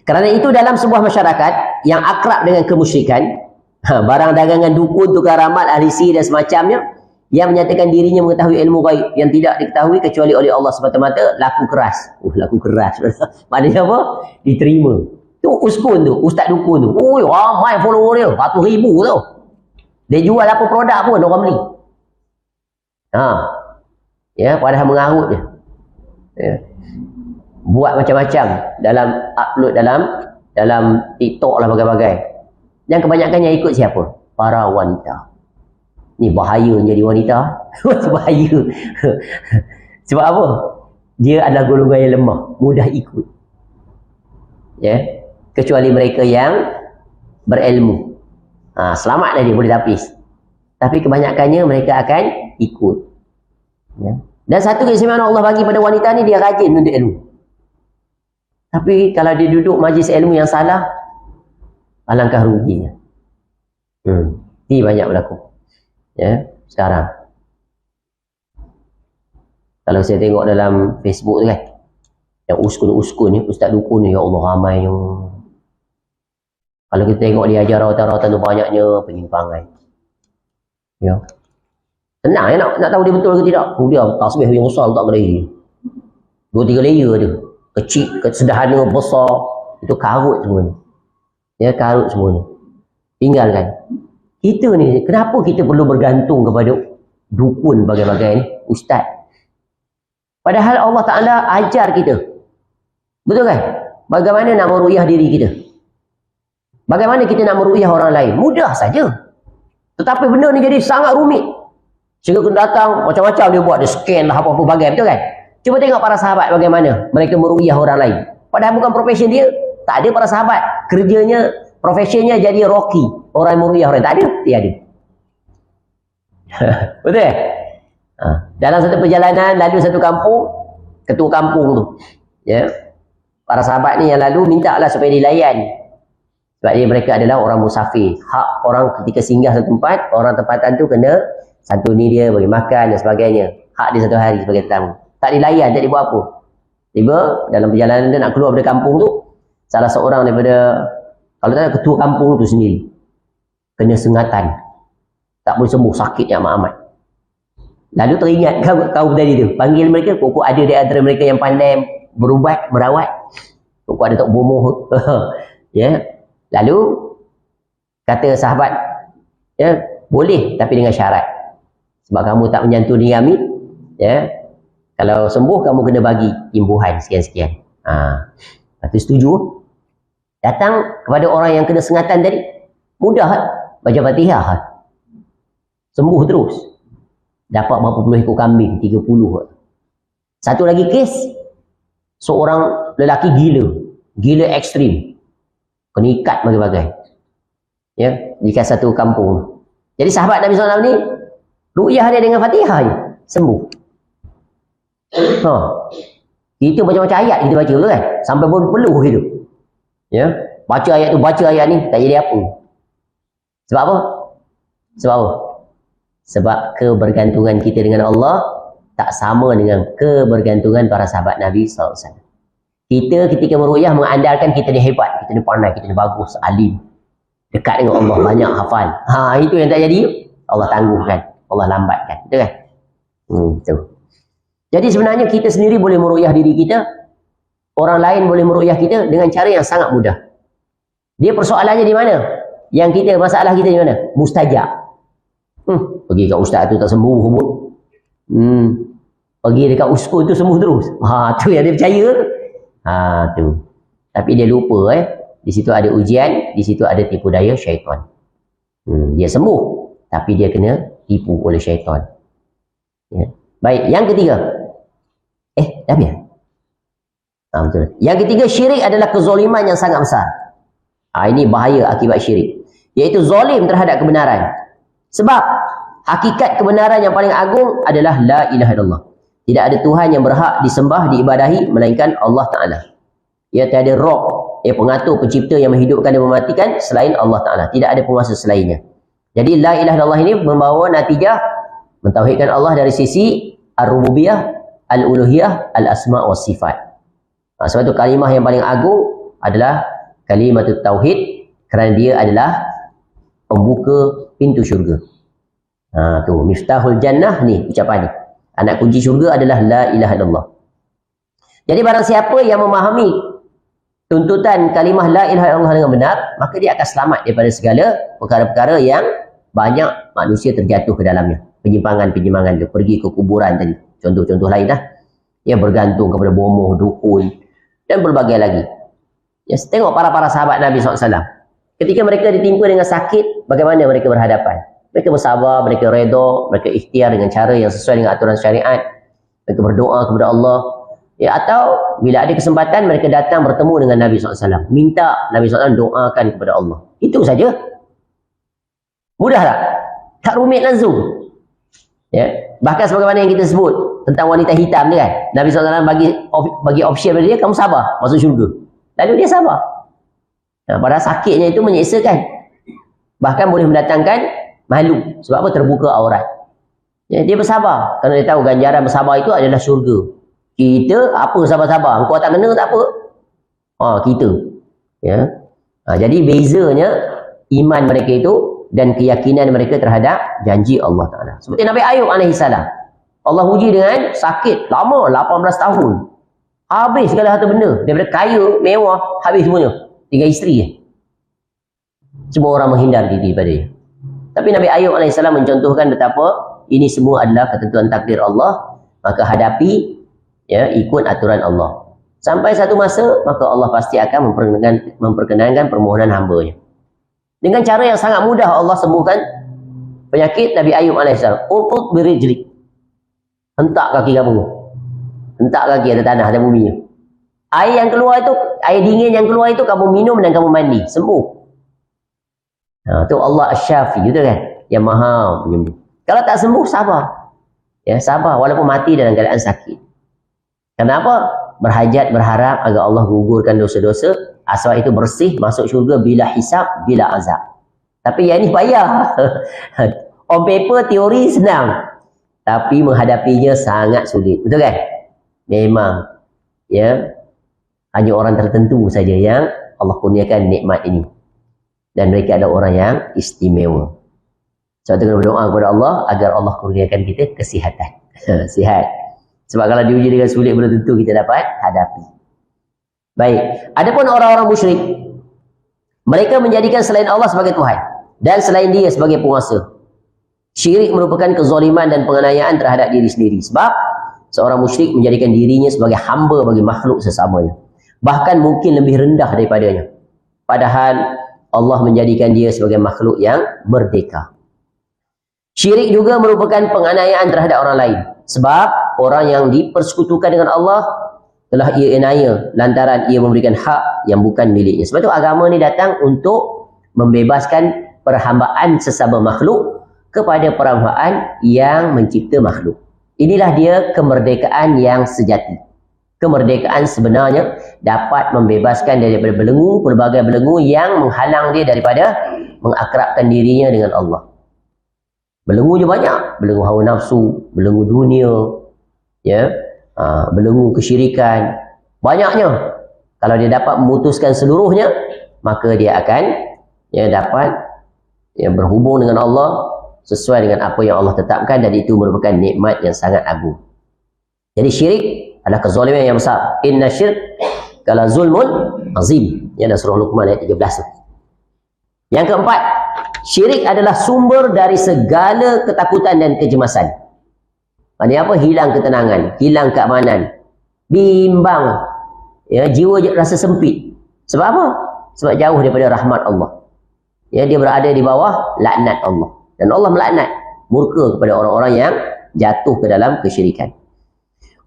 Kerana itu dalam sebuah masyarakat yang akrab dengan kemusyrikan, barang dagangan dukun, tukar ramal, ahli sihir dan semacamnya, yang menyatakan dirinya mengetahui ilmu gaib yang tidak diketahui kecuali oleh Allah semata-mata, laku keras. Laku keras. Maknanya apa? Diterima. Tu uskun tu, ustaz dukun tu. Ramai follower dia, 100,000 tu. Dia jual apa produk pun orang beli. Ya, padahal mengarut dia. Ya. Buat macam-macam dalam upload dalam TikTok lah bagai-bagai. Dan kebanyakannya ikut siapa? Para wanita. Ni bahaya jadi wanita. Bahaya. Sebab apa? Dia adalah golongan yang lemah, mudah ikut. Ya. Kecuali mereka yang berilmu. Selamatlah dia, boleh tapis. Tapi kebanyakannya mereka akan ikut. Ya. Dan satu keistimewaan Allah bagi pada wanita ni, dia rajin untuk ilmu. Tapi kalau dia duduk majlis ilmu yang salah, alangkah ruginya. Ini banyak berlaku. Ya, sekarang. Kalau saya tengok dalam Facebook tu kan, yang uskun-uskun ni, ustaz dukun ni, ya Allah ramai yang kalau kita tengok dia ajar rawatan-rawatan tu banyaknya penyimpangan. Ya. Senang ya nak tahu dia betul ke tidak. Dia tasbih yang besar tak boleh. 2-3 layer tu. Kecil, sederhana, besar. Itu karut semuanya. Ya, karut semuanya. Tinggalkan. Kita ni, kenapa kita perlu bergantung kepada dukun bagai-bagai ni? Ustaz. Padahal Allah Ta'ala ajar kita. Betul kan? Bagaimana nak meru'yah diri kita? Bagaimana kita nak meru'yah orang lain? Mudah saja. Tetapi benda ni jadi sangat rumit. Sehingga kena datang, macam-macam dia buat. Dia scan lah apa-apa bagai. Betul kan? Cuba tengok para sahabat bagaimana mereka meru'yah orang lain. Padahal bukan profession dia. Tak ada para sahabat. Kerjanya, profesionnya jadi rocky. Orang yang meru'yah orang. Tak ada. Dia ada. Betul? Dalam satu perjalanan, lalu satu kampung, ketua kampung tu. Ya. Para sahabat ni yang lalu minta lah supaya dilayan. Sebab dia mereka adalah orang musafir. Hak orang ketika singgah satu tempat, orang tempatan tu kena santuni dia, bagi makan dan sebagainya. Hak dia satu hari sebagai tetamu. Tak dilayan, tak dibuat apa. Tiba dalam perjalanan dia nak keluar dari kampung tu, salah seorang daripada, kalau tak ada ketua kampung tu sendiri, kena sengatan. Tak boleh sembuh, sakit yang amat-amat. Lalu teringat kaum tadi tu, panggil mereka, kok ada di antara mereka yang pandai berubat, merawat. Kok ada tak bomoh. Ya. Lalu kata sahabat, ya, boleh tapi dengan syarat. Sebab kamu tak menyantuni kami, ya. Kalau sembuh kamu kena bagi imbuhan sekian-sekian. Itu setuju. Datang kepada orang yang kena sengatan tadi, mudah baca Fatihah. Sembuh terus. Dapat berapa puluh ekor kambing, 30. Satu lagi kes, seorang lelaki gila ekstrim. Kena ikat bagai-bagai. Ya, di satu kampung. Jadi sahabat Nabi SAW ni, ru'yah dia dengan Fatihah je, sembuh. Kita macam-macam ayat kita baca betul kan? Sampai berpeluh gitu. Ya, baca ayat tu, baca ayat ni, tak jadi apa. Sebab apa? Sebab apa? Sebab kebergantungan kita dengan Allah tak sama dengan kebergantungan para sahabat Nabi SAW. Kita ketika meru'yah mengandalkan kita ni hebat, kita ni pandai, kita ni bagus, alim, dekat dengan Allah, banyak hafal. Itu yang tak jadi, Allah tangguhkan, Allah lambatkan. Betul kan? Betul. Jadi sebenarnya kita sendiri boleh meru'yah diri kita, orang lain boleh meru'yah kita dengan cara yang sangat mudah. Dia persoalannya di mana? Yang kita, masalah kita di mana? Mustajab. Pergi kat ustaz tu tak sembuh pun. Pergi dekat uskun tu sembuh terus. Tu yang dia percaya. Tu. Tapi dia lupa di situ ada ujian, di situ ada tipu daya syaitan. Dia sembuh, tapi dia kena tipu oleh syaitan. Ya. Baik, yang ketiga. Dah habis. Betul. Yang ketiga, syirik adalah kezaliman yang sangat besar. Ini bahaya akibat syirik. Iaitu zalim terhadap kebenaran. Sebab hakikat kebenaran yang paling agung adalah la ilaha illallah. Tidak ada Tuhan yang berhak disembah, diibadahi melainkan Allah Ta'ala. Ia tiada Rabb, pengatur, pencipta yang menghidupkan dan mematikan selain Allah Ta'ala. Tidak ada penguasa selainnya. Jadi la ilaha illallah ini membawa natijah mentauhidkan Allah dari sisi ar-rububiyah, al-uluhiyah, al-asma' wa sifat. Sebab itu kalimah yang paling agung adalah kalimatut tauhid, kerana dia adalah pembuka pintu syurga. Tu miftahul jannah ni ucapan ni. Anak kunci syurga adalah la ilaha illallah. Jadi barang siapa yang memahami tuntutan kalimah la ilaha illallah dengan benar, maka dia akan selamat daripada segala perkara-perkara yang banyak manusia terjatuh ke dalamnya. Penyimpangan-penyimpangan tu, pergi ke kuburan tadi. Contoh-contoh lain lah. Yang bergantung kepada bomoh, dukun dan berbagai lagi. Ya, tengok para sahabat Nabi SAW. Ketika mereka ditimpa dengan sakit, bagaimana mereka berhadapan? Mereka bersabar, mereka redha, mereka ikhtiar dengan cara yang sesuai dengan aturan syariat. Mereka berdoa kepada Allah. Ya, atau bila ada kesempatan, mereka datang bertemu dengan Nabi SAW. Minta Nabi SAW doakan kepada Allah. Itu saja. Mudah tak? Tak rumit langsung. Ya. Bahkan sebagaimana yang kita sebut tentang wanita hitam ni kan. Nabi SAW bagi option pada dia, kamu sabar masuk syurga. Lalu dia sabar. Padahal sakitnya itu menyeksakan. Bahkan boleh mendatangkan malu. Sebab apa? Terbuka aurat. Ya, dia bersabar kerana dia tahu ganjaran bersabar itu adalah syurga. Kita apa sabar-sabar, engkau tak kena tak apa. Kita. Ya. Jadi bezanya iman mereka itu dan keyakinan mereka terhadap janji Allah Taala. Seperti Nabi Ayub alaihissalam. Allah uji dengan sakit lama 18 tahun. Habis segala harta benda, daripada kaya, mewah, habis semuanya. Tinggal isteri je. Semua orang menghindar diri daripada dia. Tapi Nabi Ayub alaihissalam mencontohkan betapa ini semua adalah ketentuan takdir Allah, maka hadapi, ya, ikut aturan Allah. Sampai satu masa, maka Allah pasti akan memperkenankan permohonan hamba-Nya. Dengan cara yang sangat mudah Allah sembuhkan penyakit Nabi Ayub alaihissalam. Urqud birijlik. Hentak kaki kamu. Hentak kaki ada tanah, ada bumi. Air yang keluar itu, air dingin yang keluar itu kamu minum dan kamu mandi, sembuh. Itu Allah Asy-Syafi, betul kan? Yang Maha penyembuh. Kalau tak sembuh, sabar. Ya, sabar walaupun mati dalam keadaan sakit. Kenapa? Berhajat, berharap agar Allah gugurkan dosa-dosa, asal itu bersih, masuk syurga bila hisab, bila azab. Tapi yang ni payah. On paper, teori senang. Tapi menghadapinya sangat sulit. Betul kan? Memang. Ya, hanya orang tertentu saja yang Allah kurniakan nikmat ini. Dan mereka adalah orang yang istimewa. Sebab itu kena berdoa kepada Allah agar Allah kurniakan kita kesihatan. Sihat. Sebab kalau diuji dengan sulit belum tentu kita dapat hadapi. Baik. Adapun orang-orang musyrik, mereka menjadikan selain Allah sebagai Tuhan dan selain Dia sebagai penguasa. Syirik merupakan kezaliman dan penganiayaan terhadap diri sendiri. Sebab seorang musyrik menjadikan dirinya sebagai hamba bagi makhluk sesamanya. Bahkan mungkin lebih rendah daripadanya. Padahal Allah menjadikan dia sebagai makhluk yang merdeka. Syirik juga merupakan penganiayaan terhadap orang lain. Sebab orang yang dipersekutukan dengan Allah telah ia aniaya lantaran ia memberikan hak yang bukan miliknya. Sebab itu agama ni datang untuk membebaskan perhambaan sesama makhluk kepada perhambaan yang mencipta makhluk. Inilah dia kemerdekaan yang sejati. Kemerdekaan sebenarnya dapat membebaskan daripada belenggu, pelbagai belenggu yang menghalang dia daripada mengakrabkan dirinya dengan Allah. Belenggu je banyak, belenggu hawa nafsu, belenggu dunia, ya, belenggu kesyirikan, banyaknya. Kalau dia dapat memutuskan seluruhnya, maka dia akan, ya, dapat, ya, berhubung dengan Allah sesuai dengan apa yang Allah tetapkan, dan itu merupakan nikmat yang sangat agung. Jadi syirik adalah kezaliman yang besar. Inna syirk kala zulmun azim. Ya, dalam surah Luqman ayat 13. Yang keempat, syirik adalah sumber dari segala ketakutan dan kecemasan. Maksudnya apa? Hilang ketenangan, hilang keamanan, bimbang, ya, jiwa rasa sempit. Sebab apa? Sebab jauh daripada rahmat Allah. Ya, dia berada di bawah laknat Allah. Dan Allah melaknat, murka kepada orang-orang yang jatuh ke dalam kesyirikan.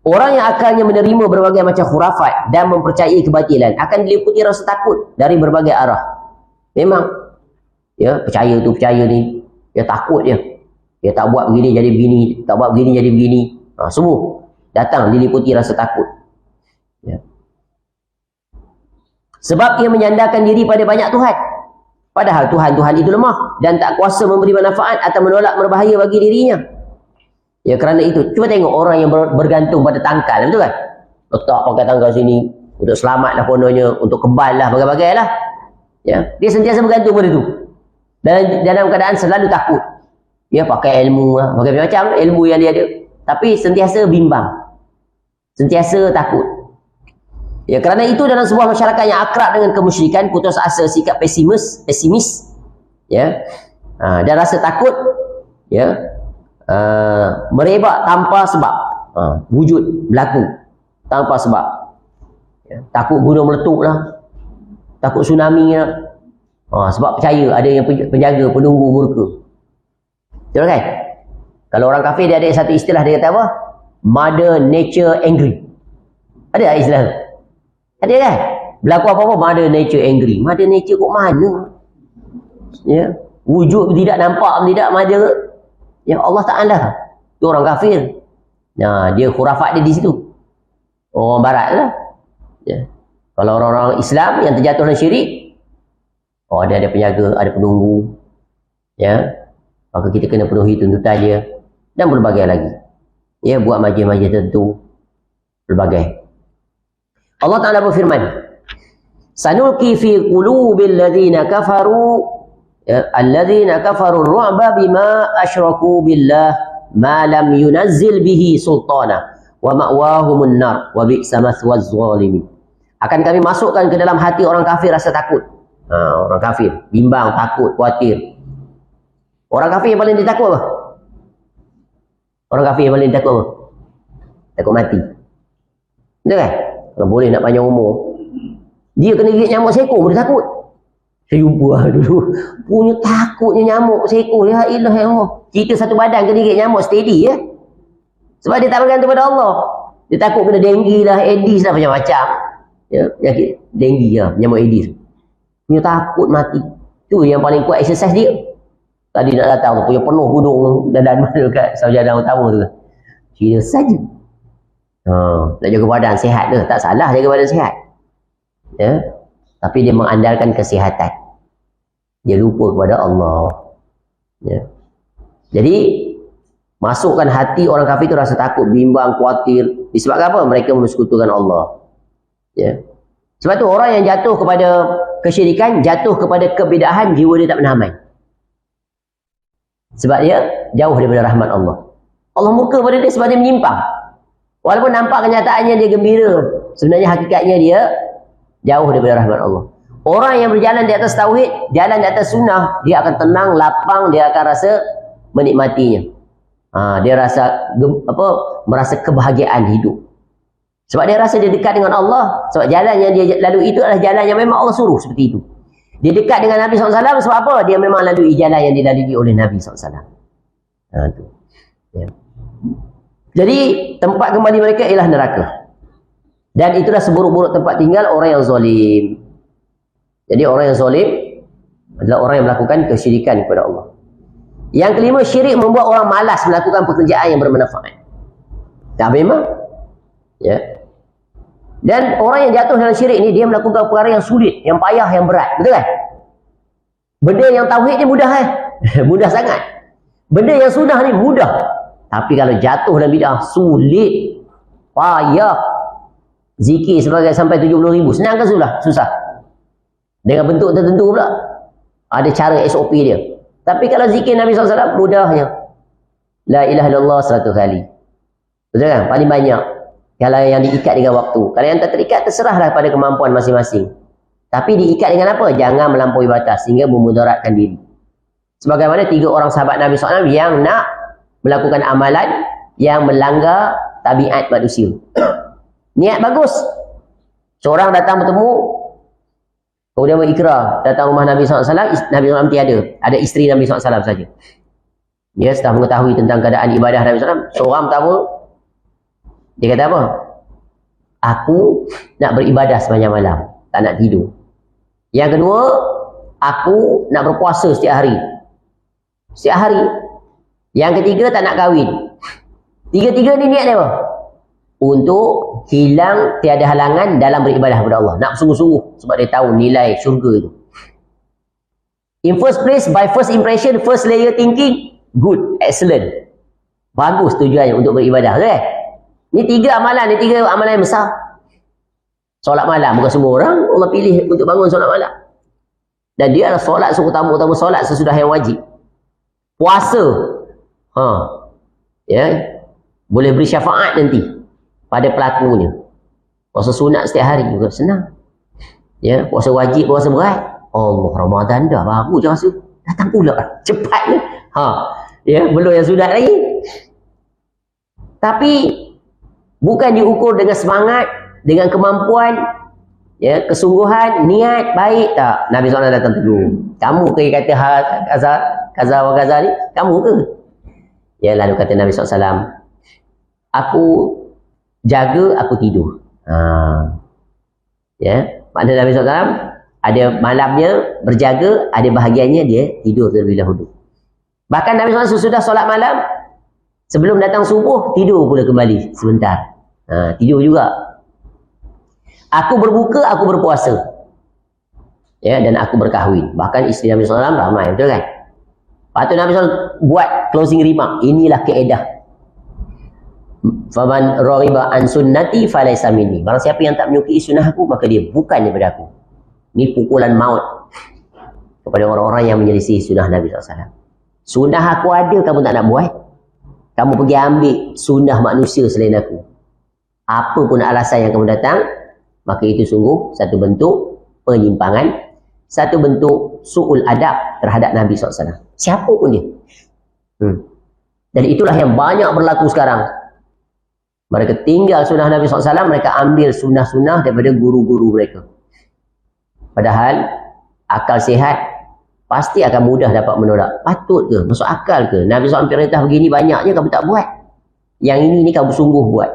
Orang yang akalnya menerima berbagai macam khurafat dan mempercayai kebatilan akan diliputi rasa takut dari berbagai arah. Memang, ya, percaya tu percaya ni, dia takut dia. Dia tak buat begini jadi begini, tak buat begini jadi begini. Semua datang diliputi rasa takut. Ya. Sebab ia menyandarkan diri pada banyak Tuhan. Padahal Tuhan-Tuhan itu lemah dan tak kuasa memberi manfaat atau menolak berbahaya bagi dirinya. Ya, kerana itu, cuba tengok orang yang bergantung pada tangkal, betul kan? Letak pakai tangkal sini, untuk selamat lah kononnya, untuk kebal lah, bagai-bagai lah. Ya, dia sentiasa bergantung pada itu. Dan dalam keadaan selalu takut. Ya, pakai ilmu lah, pakai macam ilmu yang dia ada. Tapi sentiasa bimbang. Sentiasa takut. Ya, kerana itu dalam sebuah masyarakat yang akrab dengan kemusyrikan, putus asa, sikap pesimis, ya, dan rasa takut, ya, merebak tanpa sebab, wujud berlaku tanpa sebab, ya, takut gunung meletup lah, takut tsunami lah, sebab percaya ada yang penjaga, penunggu murka. Betul kan? Kalau orang kafir dia ada satu istilah, dia kata apa? Mother Nature angry. Ada istilah tu? Ada kan? Berlaku apa-apa, Mother Nature angry. Mother Nature kok mana? Ya, wujud tidak nampak, tidak Mother. Ya, Allah Ta'ala. Itu orang kafir. Nah, dia khurafat dia di situ. Orang barat lah. Ya. Kalau orang-orang Islam yang terjatuh dalam syirik, dia ada penjaga, ada penunggu. Ya. Maka kita kena penuhi tuntutan dia. dan berbagai lagi. Ya, buat majlis-majlis tertentu, berbagai. Allah Ta'ala berfirman, sanulqi fi qulubil ladzina kafaru alladzina kafaru ar-ru'ba bima asyraku billah ma lam yunazzil bihi sultana wa ma'wahumun nar wa bi'sa mathwaz zalimin. Akan kami masukkan ke dalam hati orang kafir rasa takut. Orang kafir bimbang, takut, khawatir. Orang kafir yang paling ditakut apa? Orang kafir yang paling ditakut apa? Takut mati. Betul kan? Kalau boleh nak panjang umur, dia kena gigit nyamuk seekor pun dia takut. Saya jumpa dulu, punya takutnya nyamuk seekor. Ya ilah ya Allah. Kita satu badan kena gigit nyamuk steady ya. Sebab dia tak bergantung pada Allah. Dia takut kena denggi lah, Aedes lah, macam-macam. Ya, penyakit denggi lah, nyamuk Aedes. Punya takut mati. Tu yang paling kuat exercise dia. Tadi nak datang tu, punya penuh gunung dan mana dekat Saujana Utama tu. Kira saja. Nak jaga badan sihat tu, tak salah jaga badan sihat. Ya. Tapi dia mengandalkan kesihatan. Dia lupa kepada Allah. Ya. Jadi masukkan hati orang kafir itu rasa takut, bimbang, khawatir. Disebabkan apa? Mereka mensekutukan Allah. Ya. Sebab tu orang yang jatuh kepada kesyirikan, jatuh kepada kebidahan, jiwa dia tak menahan. Sebab dia jauh daripada rahmat Allah. Allah murka pada dia sebab dia menyimpang. Walaupun nampak kenyataannya dia gembira, sebenarnya hakikatnya dia jauh daripada rahmat Allah. Orang yang berjalan di atas tauhid, jalan di atas sunnah, dia akan tenang, lapang, dia akan rasa menikmatinya. Dia rasa merasa kebahagiaan hidup. Sebab dia rasa dia dekat dengan Allah. Sebab jalan yang dia lalui itu adalah jalan yang memang Allah suruh seperti itu. Dia dekat dengan Nabi SAW sebab apa? Dia memang lalui jalan yang dilalui oleh Nabi SAW. Tu. Ya. Jadi tempat kembali mereka ialah neraka. Dan itulah seburuk-buruk tempat tinggal orang yang zalim. Jadi orang yang zalim adalah orang yang melakukan kesyirikan kepada Allah. Yang kelima, syirik membuat orang malas melakukan pekerjaan yang bermanfaat. Tak memang. Ya. Dan orang yang jatuh dalam syirik ni, dia melakukan perkara yang sulit, yang payah, yang berat. Betul kan? Benda yang tauhid ni mudah mudah sangat. Benda yang sunnah ni mudah. Tapi kalau jatuh dalam bid'ah, sulit, payah. Zikir sebagai sampai 70,000. Senang ke susah? Dengan bentuk tertentu pula. Ada cara SOP dia. Tapi kalau zikir Nabi SAW, mudahnya. La ilaha illallah 100 kali. Betul kan? Paling banyak. Kalau yang diikat dengan waktu. Kalau yang tak terikat, terserahlah pada kemampuan masing-masing. Tapi diikat dengan apa? Jangan melampaui batas sehingga memudaratkan diri. Sebagaimana 3 orang sahabat Nabi SAW yang nak melakukan amalan yang melanggar tabiat manusia. Niat bagus. Seorang datang bertemu, kemudian berikrar datang rumah Nabi SAW. Nabi SAW tiada. Ada isteri Nabi SAW saja. Dia setelah mengetahui tentang keadaan ibadah Nabi SAW, seorang pertama, dia kata apa? Aku nak beribadah sepanjang malam. Tak nak tidur. Yang kedua, aku nak berpuasa setiap hari. Setiap hari. Yang ketiga, tak nak kahwin. Tiga-tiga ni niat dia apa? Untuk hilang tiada halangan dalam beribadah kepada Allah. Nak sungguh-sungguh. Sebab dia tahu nilai syurga itu. In first place, by first impression, first layer thinking, good, excellent. Bagus tujuannya untuk beribadah. Kan? Ni 3 amalan yang besar. Solat malam, bukan semua orang Allah pilih untuk bangun solat malam. Dan dia adalah solat utama solat sesudah yang wajib. Puasa. Ya. Boleh beri syafaat nanti pada pelakunya. Puasa sunat setiap hari juga senang. Ya, puasa wajib, puasa berat. Allah, Ramadan dah baru je rasa. Datang pula. Cepatnya. Ya, belum yang sunat lagi. Tapi bukan diukur dengan semangat, dengan kemampuan, ya, kesungguhan, niat baik tak. Nabi SAW datang tegur. Kamu ke kata kaza wa kaza ni? Kamu ke? Ya, lalu kata Nabi SAW, aku jaga, aku tidur. Ya, maknanya Nabi SAW ada malamnya berjaga, ada bahagiannya dia tidur terlebih dahulu. Bahkan Nabi SAW sesudah solat malam, sebelum datang subuh, tidur pula kembali sebentar. Tidur juga. Aku berbuka, aku berpuasa. Ya, dan aku berkahwin. Bahkan isteri Nabi SAW ramai, betul kan? Lepas tu Nabi SAW buat closing remark. Inilah kaedah. Faman raghiba an sunnati falaysa minni. Barang siapa yang tak menyukai sunnah aku, maka dia bukan daripada aku. Ini pukulan maut kepada orang-orang yang menyelisih sunnah Nabi SAW. Sunnah aku ada, kamu tak nak buat. Kamu pergi ambil sunnah manusia selain aku. Apa pun alasan yang kamu datang, maka itu sungguh satu bentuk penyimpangan, satu bentuk su'ul adab terhadap Nabi SAW. Siapa pun dia. Dan itulah yang banyak berlaku sekarang. Mereka tinggal sunnah Nabi SAW, mereka ambil sunnah-sunnah daripada guru-guru mereka. Padahal, akal sihat pasti akan mudah dapat menolak. Patut ke? Masuk akal ke? Nabi SAW perintah begini banyaknya, kamu tak buat. Yang ini kamu sungguh buat.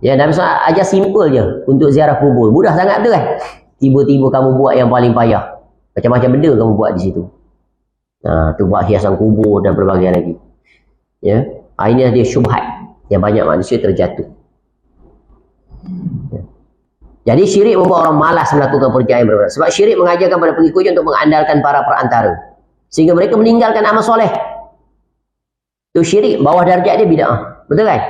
Ya, Nabi SAW ajar simple je untuk ziarah kubur. Mudah sangat tu kan? Tiba-tiba kamu buat yang paling payah. Macam-macam benda kamu buat di situ. Tu buat hiasan kubur dan berbagai lagi. Ya, ini dia syubhat yang banyak manusia terjatuh. Ya. Jadi syirik membuat orang malas melakukan pekerjaan yang berbeda. Sebab syirik mengajarkan pada pengikutnya untuk mengandalkan para perantara. Sehingga mereka meninggalkan amal soleh. Itu syirik, bawah darjat dia bid'ah. Betul kan?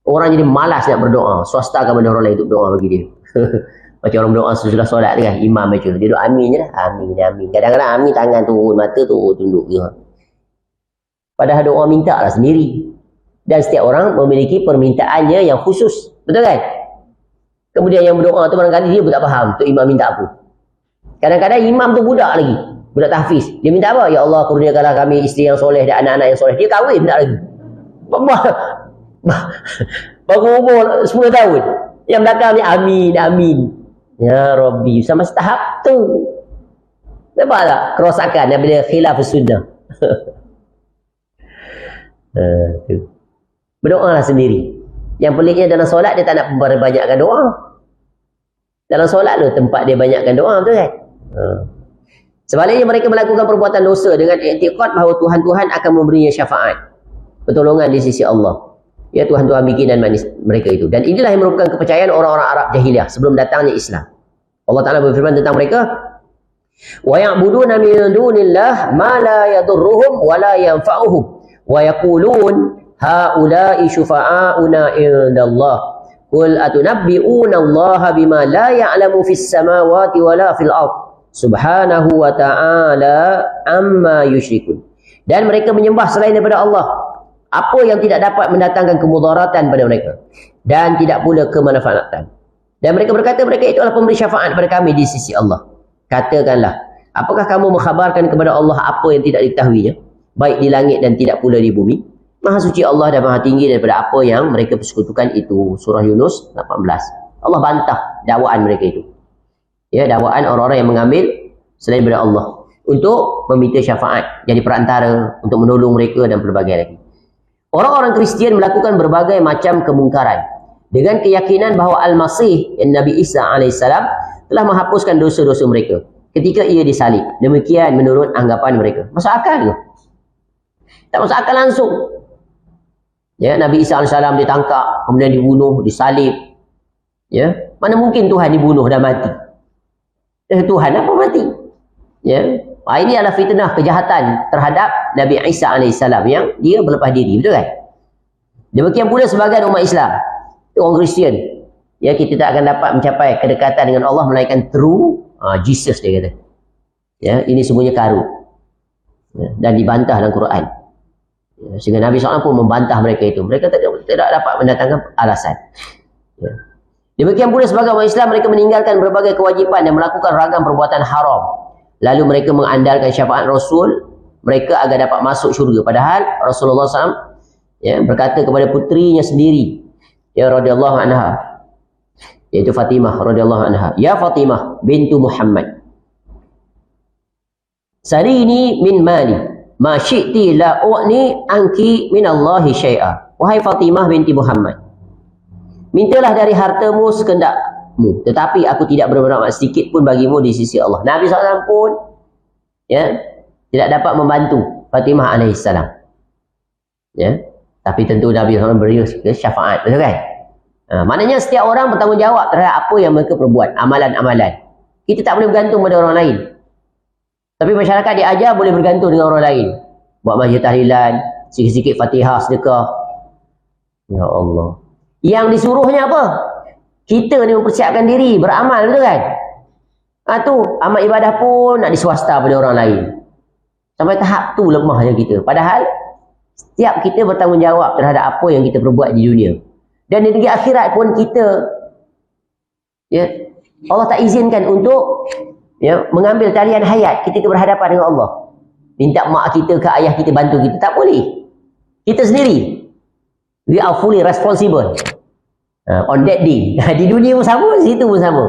Orang jadi malas nak berdoa. Swasta akan benda orang lain untuk berdoa bagi dia. Macam orang berdoa sesudah solat tu kan, imam baca. Dia doa amin je lah. Amin, amin. Kadang-kadang amin, tangan turun, mata turun, tunduk je. Padahal doa minta lah sendiri. Dan setiap orang memiliki permintaannya yang khusus. Betul kan? Kemudian yang berdoa tu barangkali dia pun tak faham tu imam minta apa. Kadang-kadang imam tu budak lagi. Budak tahfiz. Dia minta apa? Ya Allah, kurniakanlah kami isteri yang soleh dan anak-anak yang soleh. Dia kahwin tak lagi. Baru umur 10 tahun. Yang belakang ni amin, amin. Ya Rabbi, sama setahap tu. Nampak tak? Kerosakan daripada khilaf sunnah. Berdoalah sendiri. Yang peliknya dalam solat dia tak nak banyakkan doa. Dalam solat tu tempat dia banyakkan doa, betul kan? Sebaliknya mereka melakukan perbuatan dosa dengan i'tiqad bahawa Tuhan-Tuhan akan memberinya syafaat, pertolongan di sisi Allah. Ya, Tuhan-Tuhan bikinan mereka itu. Dan inilah yang merupakan kepercayaan orang-orang Arab jahiliyah sebelum datangnya Islam. Allah Ta'ala berfirman tentang mereka, wa ya'buduna min dunillah ma la yadurruhum wa la yanfa'uhum wa yaqulun haula'i syufa'auna indallah qul atunabbi'una Allah bima la ya'lamu fis samawati wa la fil ard subhanahu wa ta'ala amma yusyrikun. Dan mereka menyembah selain daripada Allah apa yang tidak dapat mendatangkan kemudaratan pada mereka dan tidak pula kemanfaatan. Dan mereka berkata mereka itu adalah pemberi syafaat kepada kami di sisi Allah. Katakanlah, apakah kamu mengkhabarkan kepada Allah apa yang tidak diketahuinya, baik di langit dan tidak pula di bumi? Maha suci Allah dan maha tinggi daripada apa yang mereka persekutukan itu. Surah Yunus 18. Allah bantah dakwaan mereka itu. Ya, dakwaan orang-orang yang mengambil selain daripada Allah untuk meminta syafaat, jadi perantara untuk menolong mereka dan berbagai lagi. Orang-orang Kristian melakukan berbagai macam kemungkaran dengan keyakinan bahawa Al-Masih, Nabi Isa AS telah menghapuskan dosa-dosa mereka ketika ia disalib. Demikian menurut anggapan mereka. Masuk akal ke? Tak masuk akal langsung. Ya, Nabi Isa AS ditangkap, kemudian dibunuh, disalib. Ya, mana mungkin Tuhan dibunuh dan mati? Tuhan apa mati? Ya. Ini adalah fitnah kejahatan terhadap Nabi Isa AS yang dia berlepas diri, betul kan? Demikian pula sebagian umat Islam, orang Kristian, ya, kita tak akan dapat mencapai kedekatan dengan Allah melainkan through Jesus, dia kata. Ya, ini semuanya karut. Ya, dan dibantah dalam Quran. Ya, sehingga Nabi SAW pun membantah mereka itu. Mereka tidak dapat mendatangkan alasan. Ya. Demikian pula sebagai umat Islam, mereka meninggalkan berbagai kewajipan dan melakukan ragam perbuatan haram. Lalu mereka mengandalkan syafaat Rasul mereka agar dapat masuk syurga. Padahal Rasulullah SAW ya, berkata kepada putrinya sendiri, ya radhiyallahu anha, iaitu Fatimah radhiyallahu anha, ya Fatimah bintu Muhammad, salini min mali ma syi'ti la u'ni anki min Allahi syai'a. Wahai Fatimah binti Muhammad, mintalah dari hartamu sekendakmu, tetapi aku tidak bermanfaat sedikit pun bagimu di sisi Allah. Nabi SAW pun ya, tidak dapat membantu Fatimah alaihissalam. Ya, tapi tentu Nabi SAW beri syafaat, betul kan? Maknanya setiap orang bertanggungjawab terhadap apa yang mereka perbuat, amalan-amalan. Kita tak boleh bergantung pada orang lain. Tapi masyarakat diajar boleh bergantung dengan orang lain. Buat majlis tahlilan, sikit-sikit Fatihah, sedekah. Ya Allah. Yang disuruhnya apa? Kita ni mempersiapkan diri, beramal, betul kan? Tu amal ibadah pun nak diswasta pada orang lain. Sampai tahap tu lemahnya kita. Padahal setiap kita bertanggungjawab terhadap apa yang kita perbuat di dunia. Dan di negeri akhirat pun kita, ya, Allah tak izinkan untuk mengambil talian hayat ketika berhadapan dengan Allah. Minta mak kita ke ayah kita bantu kita. Tak boleh. Kita sendiri. We are fully responsible. On that day. Di dunia pun sama, di situ pun sama.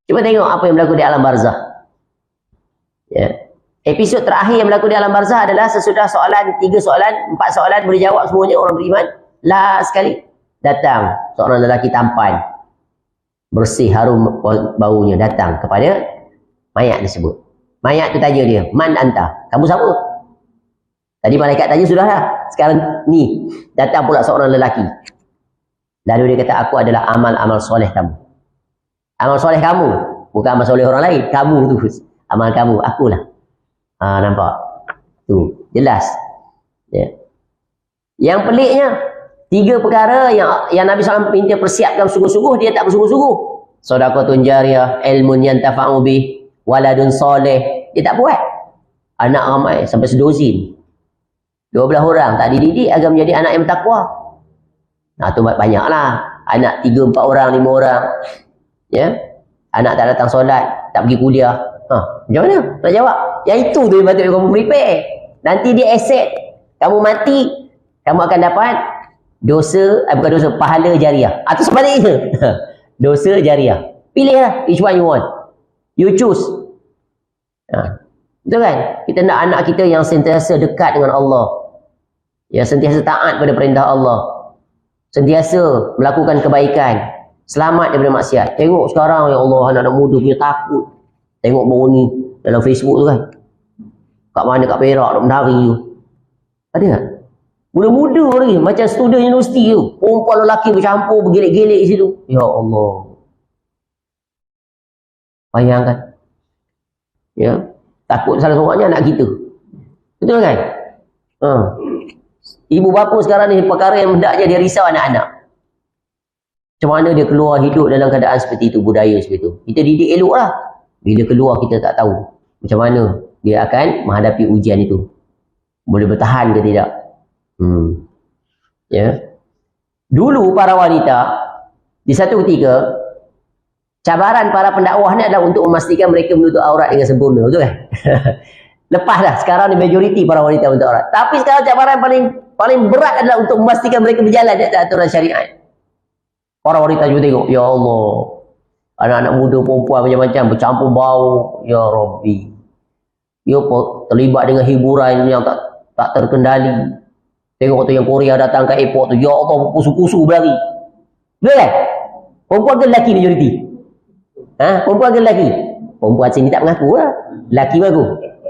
Cuba tengok apa yang berlaku di alam barzah. Ya. Episod terakhir yang berlaku di alam barzah adalah sesudah soalan, 3 soalan, 4 soalan boleh jawab semuanya orang beriman. Last sekali datang seorang lelaki tampan, bersih, harum baunya, datang kepada mayat tersebut. Mayat tu tanya dia, man anta? Kamu siapa? Tadi malaikat tanya sudah lah. Sekarang ni datang pula seorang lelaki. Lalu dia kata, aku adalah amal-amal soleh kamu. Amal soleh kamu, bukan amal soleh orang lain. Kamu tu, amal kamu, akulah. Nampak? Tu, jelas. Ya. Yang peliknya, 3 perkara yang Nabi SAW minta persiapkan sungguh-sungguh, dia tak bersungguh-sungguh. Sedekahun jariyah, ilmun yantafa'u bih, waladun soleh. Dia tak buat. Anak ramai, sampai sedozin. 12 orang tak dididik agar menjadi anak yang bertakwa. Tu banyaklah. Anak 3, 4 orang, 5 orang. Ya. Anak tak datang solat, tak pergi kuliah. Macam mana? Nak jawab? Yang itu tu yang patut kamu prepare. Nanti dia aset. Kamu mati, kamu akan dapat dosa, bukan dosa, pahala jariah. Atau sebaliknya. Dosa jariah. Pilihlah which one you want. You choose. Betul kan? Kita nak anak kita yang sentiasa dekat dengan Allah. Yang sentiasa taat pada perintah Allah. Sentiasa melakukan kebaikan. Selamat daripada maksiat. Tengok sekarang, ya Allah, anak-anak muda punya takut. Tengok baru ni dalam Facebook tu kan. Kat mana, kat Perak, nak menari tu. Ada tak? Muda-muda lagi. Macam student universiti tu. Perempuan lelaki bercampur, bergelik-gelik di situ. Ya Allah. Bayangkan. Ya. Takut salah seorangnya anak kita. Betul kan? Ibu bapa sekarang ni perkara yang hendaknya dia risau anak-anak. Macam mana dia keluar hidup dalam keadaan seperti itu, budaya seperti itu. Kita didik elok lah. Bila keluar kita tak tahu macam mana dia akan menghadapi ujian itu. Boleh bertahan ke tidak. Ya. Dulu para wanita, di satu ketika, cabaran para pendakwah ni adalah untuk memastikan mereka menutup aurat dengan sempurna. Betul kan? Lepas dah, sekarang ni majoriti para wanita menutup aurat. Tapi sekarang cabaran paling berat adalah untuk memastikan mereka berjalan di atas aturan syariat. Para wanita juga tengok, ya Allah, anak-anak muda, perempuan macam-macam, bercampur bau, ya Rabbi. Ya, terlibat dengan hiburan yang tak terkendali. Tengok tu yang Korea datang ke airport tu, ya Allah, pusu-pusu berlari. Betul kan? Perempuan ke lelaki majoriti? Perempuan ke lelaki? Perempuan sini tak mengaku lah. Lelaki mengaku.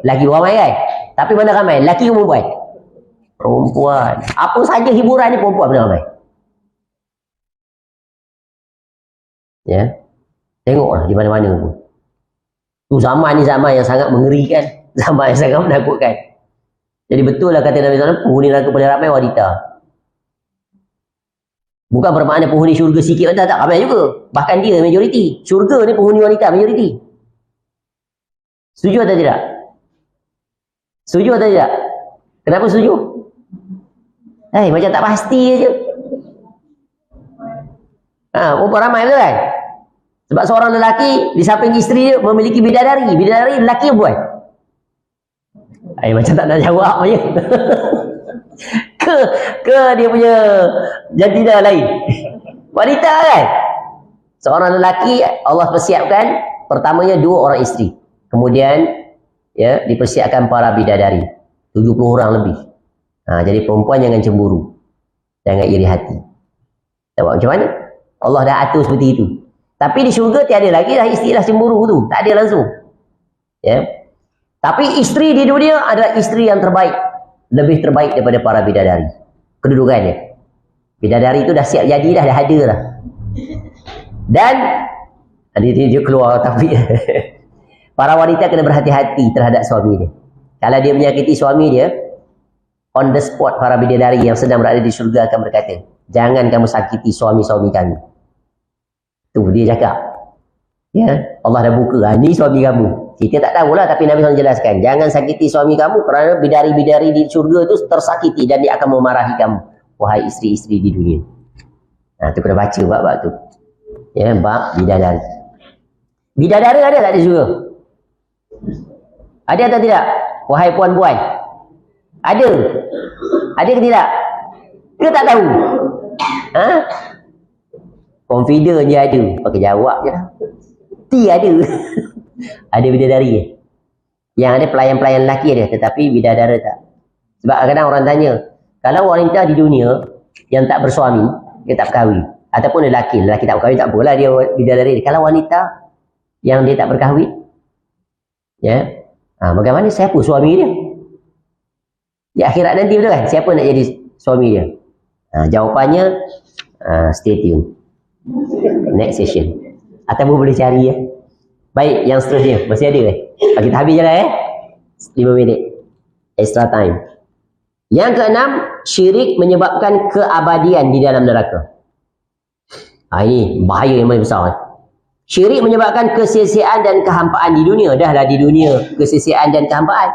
Lelaki ramai kan? Tapi mana ramai? Lelaki ke perempuan? Perempuan. Apa saja hiburan ni perempuan mana ramai? Ya. Tengoklah di mana-mana pun. Tu zaman ni zaman yang sangat mengerikan. Zaman yang sangat menakutkan. Jadi betul lah kata Nabi SAW, penghuni neraka paling ramai wanita. Bukan bermakna penghuni syurga sikit, tak ramai juga. Bahkan dia majoriti. Syurga ni penghuni wanita majoriti. Setuju atau tidak? Setuju atau tidak? Kenapa setuju? Macam tak pasti je. Perempuan ramai betul kan? Sebab seorang lelaki di samping isteri dia memiliki bidadari. Bidadari lelaki buat. Macam tak nak jawab je. ke dia punya jantina lain. Wanita kan? Seorang lelaki Allah persiapkan pertamanya 2 orang isteri. Kemudian ya dipersiapkan para bidadari. 70 orang lebih. Jadi perempuan jangan cemburu. Jangan iri hati. Tahu macam mana? Allah dah atur seperti itu. Tapi di syurga tiada lagi dah istilah cemburu tu. Tak ada langsung. Ya. Tapi isteri di dunia adalah isteri yang terbaik. Lebih terbaik daripada para bidadari. Kedudukannya. Bidadari itu dah siap jadi dah ada lah. Dan dia keluar tapi Para wanita kena berhati-hati terhadap suami dia. Kalau dia menyakiti suami dia, on the spot para bidadari yang sedang berada di syurga akan berkata, jangan kamu sakiti suami-suami kami. Tu dia cakap. Ya, Allah dah buka. Ni suami kamu. Kita tak tahulah, tapi Nabi SAW jelaskan, jangan sakiti suami kamu kerana bidari-bidari di syurga itu tersakiti dan dia akan memarahi kamu. Wahai isteri-isteri di dunia. Nah, tu kena baca bab-bab tu. Ya, bab bidadari. Bidadara ada tak di syurga? Ada atau tidak? Wahai puan-puan. Ada. Ada ke tidak? Kita tak tahu. Ha? Confident je ada. Pakai jawab je lah. Ti ada. Ada bidadari. Yang ada pelayan-pelayan lelaki ada. Tetapi bidadara tak. Sebab kadang orang tanya, kalau wanita di dunia yang tak bersuami, dia tak berkahwin. Ataupun lelaki tak berkahwin, tak apalah dia bidadari. Kalau wanita yang dia tak berkahwin, ya, bagaimana siapa suami dia? Di akhirat nanti betul kan? Siapa nak jadi suami dia? Jawapannya, stay tune. Next session. Ataupun boleh cari ya. Baik, yang seterusnya. Masih ada kan? Kita habis je lah 5 minit. Extra time. Yang keenam, syirik menyebabkan keabadian di dalam neraka. Ini bahaya yang paling besar. Syirik menyebabkan kesia-siaan dan kehampaan di dunia. Dahlah di dunia kesia-siaan dan kehampaan.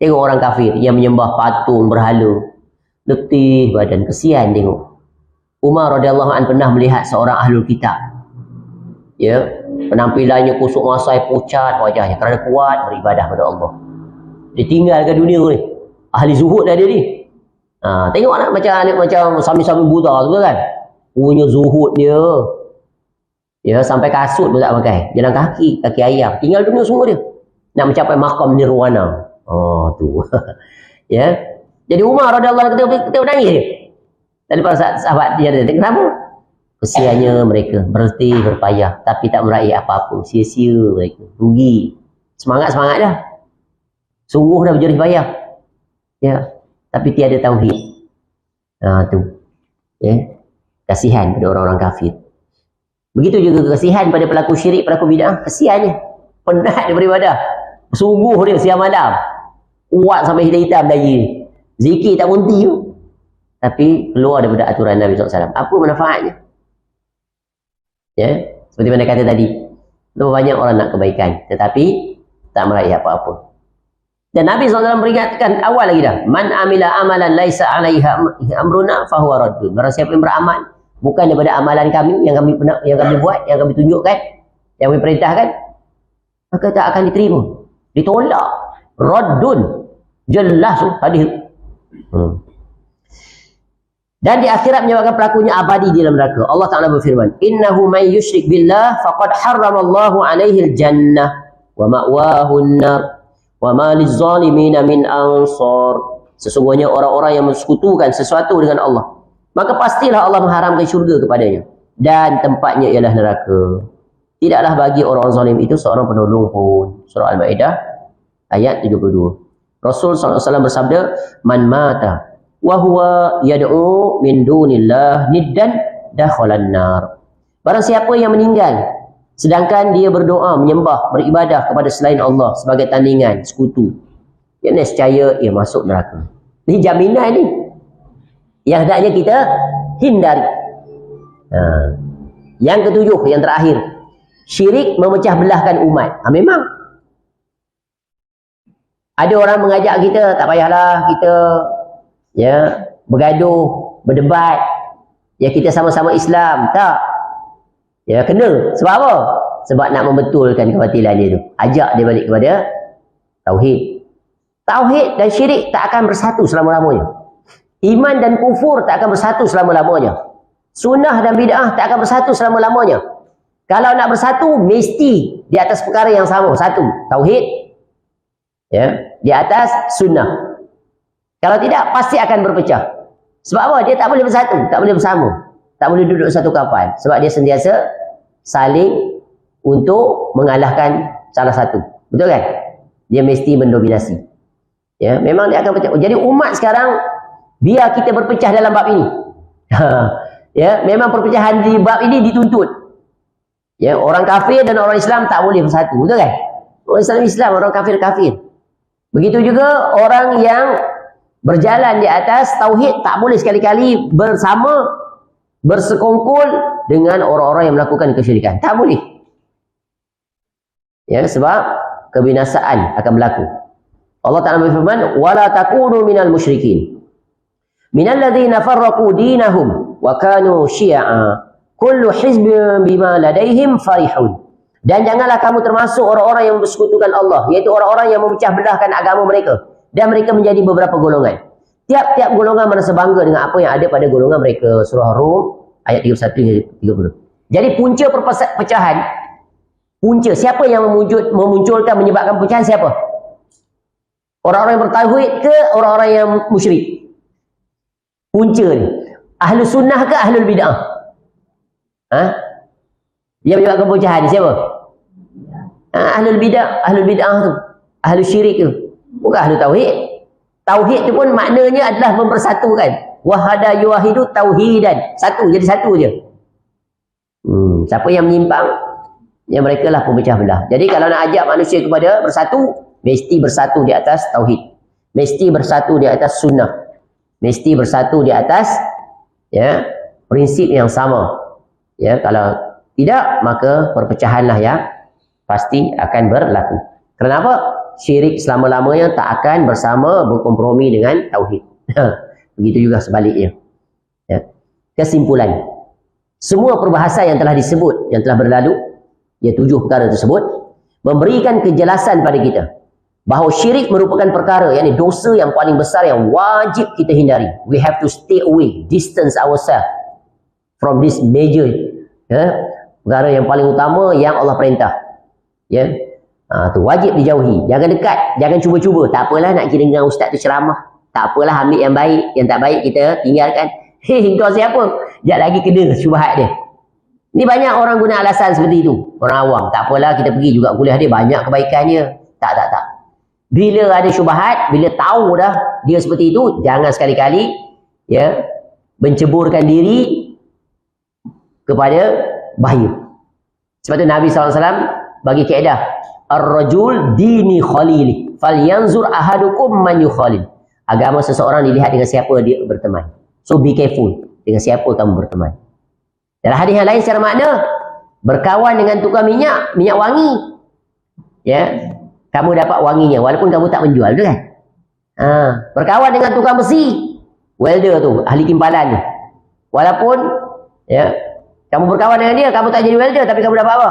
Tengok orang kafir yang menyembah patung, berhala. Letih badan, kesian tengok. Umar radhiyallahu anhu pernah melihat seorang ahlul kitab. Ya, penampilannya kusuk masai, pucat wajahnya kerana kuat beribadah pada Allah. Dia tinggalkan dunia ni. Ahli zuhud dah dia ni. Tengoklah macam sami-sami Buddha tu kan. Punya zuhud dia. Ya, sampai kasut pun tak pakai. Jalan kaki ayam. Tinggal dunia semua dia. Nak mencapai makam nirwana. Tu. Ya. Jadi Umar radhiyallahu anhu kita menangis dia. Dan para sahabat dia kata, kenapa? Kesiannya mereka berletih, berpayah, tapi tak meraih apa-apa. Sia-sia mereka. Rugi. Semangat-semangat dah. Sungguh dah berjerih payah. Ya. Tapi tiada tauhid. Tu. Ya. Kasihan pada orang-orang kafir. Begitu juga kasihan pada pelaku syirik, pelaku bid'ah. Kasihannya. Penat dia beribadah. Sungguh dia siang malam. Kuat sampai hitam-hitam lagi. Zikir tak berhenti tu. Tapi keluar daripada aturan Nabi SAW. Apa manfaatnya? Ya, seperti mana kata tadi. Banyak orang nak kebaikan. Tetapi tak meraih apa-apa. Dan Nabi SAW peringatkan awal lagi dah. Man amila amalan laisa alaiha amruna fahuwa raddun. Barang siapa yang beramal bukan daripada amalan kami yang kami buat, yang kami tunjukkan, yang kami perintahkan, maka tak akan diterima. Ditolak. Raddun. Jelas hadis. Dan di akhirat menyebabkan pelakunya abadi di dalam neraka. Allah Ta'ala berfirman, innahu man yusyrik billah faqad harramallahu alaihi al-jannah wa ma'wahu an-nar wa ma liz-zalimina min ansar. Sesungguhnya orang-orang yang mensekutukan sesuatu dengan Allah, maka pastilah Allah mengharamkan syurga kepadanya dan tempatnya ialah neraka. Tidaklah bagi orang zalim itu seorang penolong pun. Surah Al-Maidah ayat 72. Rasul SAW bersabda, man mata wa huwa yad'u min dunillah niddan dakhalan nar. Barang siapa yang meninggal sedangkan dia berdoa, menyembah, beribadah kepada selain Allah sebagai tandingan, sekutu, dia nescaya ia masuk neraka. Ini jaminan ni yang hendaknya kita hindari. Yang ketujuh, yang terakhir, syirik memecah belahkan umat. Memang ada orang mengajak kita, tak payahlah kita bergaduh, berdebat. Ya, kita sama-sama Islam. Tak. Ya, kena. Sebab apa? Sebab nak membetulkan kebatilan dia tu. Ajak dia balik kepada tauhid. Tauhid dan syirik tak akan bersatu selama-lamanya. Iman dan kufur tak akan bersatu selama-lamanya. Sunnah dan bid'ah tak akan bersatu selama-lamanya. Kalau nak bersatu, mesti di atas perkara yang sama. Satu, tauhid. Ya, di atas sunnah. Kalau tidak, pasti akan berpecah. Sebab apa? Dia tak boleh bersatu, tak boleh bersama, tak boleh duduk satu kapal. Sebab dia sentiasa saling untuk mengalahkan salah satu. Betul kan? Dia mesti mendominasi. Ya, memang dia akan pecah. Jadi umat sekarang, biar kita berpecah dalam bab ini. Ya, memang perpecahan di bab ini dituntut. Ya, orang kafir dan orang Islam tak boleh bersatu. Betul kan? Orang Islam, orang kafir. Begitu juga orang yang berjalan di atas tauhid tak boleh sekali-kali bersama bersekongkol dengan orang-orang yang melakukan kesyirikan. Tak boleh. Ya, sebab kebinasaan akan berlaku. Allah Ta'ala berfirman, "Wala takunu minal musyrikin. Minal ladzina farraqu dinahum wa kanu syi'a. Kullu hizbin bima ladaihim farihun." Dan janganlah kamu termasuk orang-orang yang bersekutukan Allah, iaitu orang-orang yang memecah belahkan agama mereka dan mereka menjadi beberapa golongan. Tiap-tiap golongan merasa bangga dengan apa yang ada pada golongan mereka. Surah Rum ayat 31 hingga 30. Jadi punca perpecahan, siapa yang memunculkan menyebabkan perpecahan siapa? Orang-orang yang bertauhid ke orang-orang yang musyrik? Punca ni. Ahlus sunnah ke ahlul bid'ah? Yang menyebabkan perpecahan ni siapa? Ahlul bid'ah tu. Ahlul syirik tu. Bukan ahlul tauhid. Tauhid tu pun maknanya adalah mempersatukan. Wahada yuwahidu tauhidan. Satu, jadi satu je. Siapa yang menyimpang, yang mereka lah pemecah belah. Jadi kalau nak ajak manusia kepada bersatu, mesti bersatu di atas tauhid. Mesti bersatu di atas sunnah. Mesti bersatu di atas prinsip yang sama. Ya, kalau tidak, maka perpecahanlah yang pasti akan berlaku. Kenapa? Syirik selama-lamanya tak akan bersama berkompromi dengan tauhid. Begitu juga sebaliknya. Ya. Kesimpulan, semua perbahasan yang telah disebut, yang telah berlalu, 7 perkara tersebut, memberikan kejelasan pada kita bahawa syirik merupakan perkara, yakni dosa yang paling besar yang wajib kita hindari. We have to stay away, distance ourselves from this major perkara yang paling utama yang Allah perintah. Ya, tu wajib dijauhi. Jangan dekat, jangan cuba-cuba. Tak apalah nak kira dengan ustaz tu ceramah. Tak apalah, ambil yang baik, yang tak baik kita tinggalkan. Kau siapa? Sekejap lagi kena syubhat dia. Ni banyak orang guna alasan seperti itu. Orang awam, tak apalah kita pergi juga kuliah dia, banyak kebaikannya. Tak. Bila ada syubhat, bila tahu dah dia seperti itu, jangan sekali-kali menceburkan diri kepada bahaya. Sebab tu Nabi SAW bagi kaedah, ar-rajul dini khalili falyanzur ahadukum man yukhalil. Agama seseorang dilihat dengan siapa dia berteman. So be careful dengan siapa kamu berteman. Dalam hadis yang lain secara makna, berkawan dengan tukang minyak wangi, kamu dapat wanginya walaupun kamu tak menjual, betul kan? Berkawan dengan tukang besi, welder tu, ahli timpalan tu, walaupun kamu berkawan dengan dia, kamu tak jadi welder, tapi kamu dapat apa?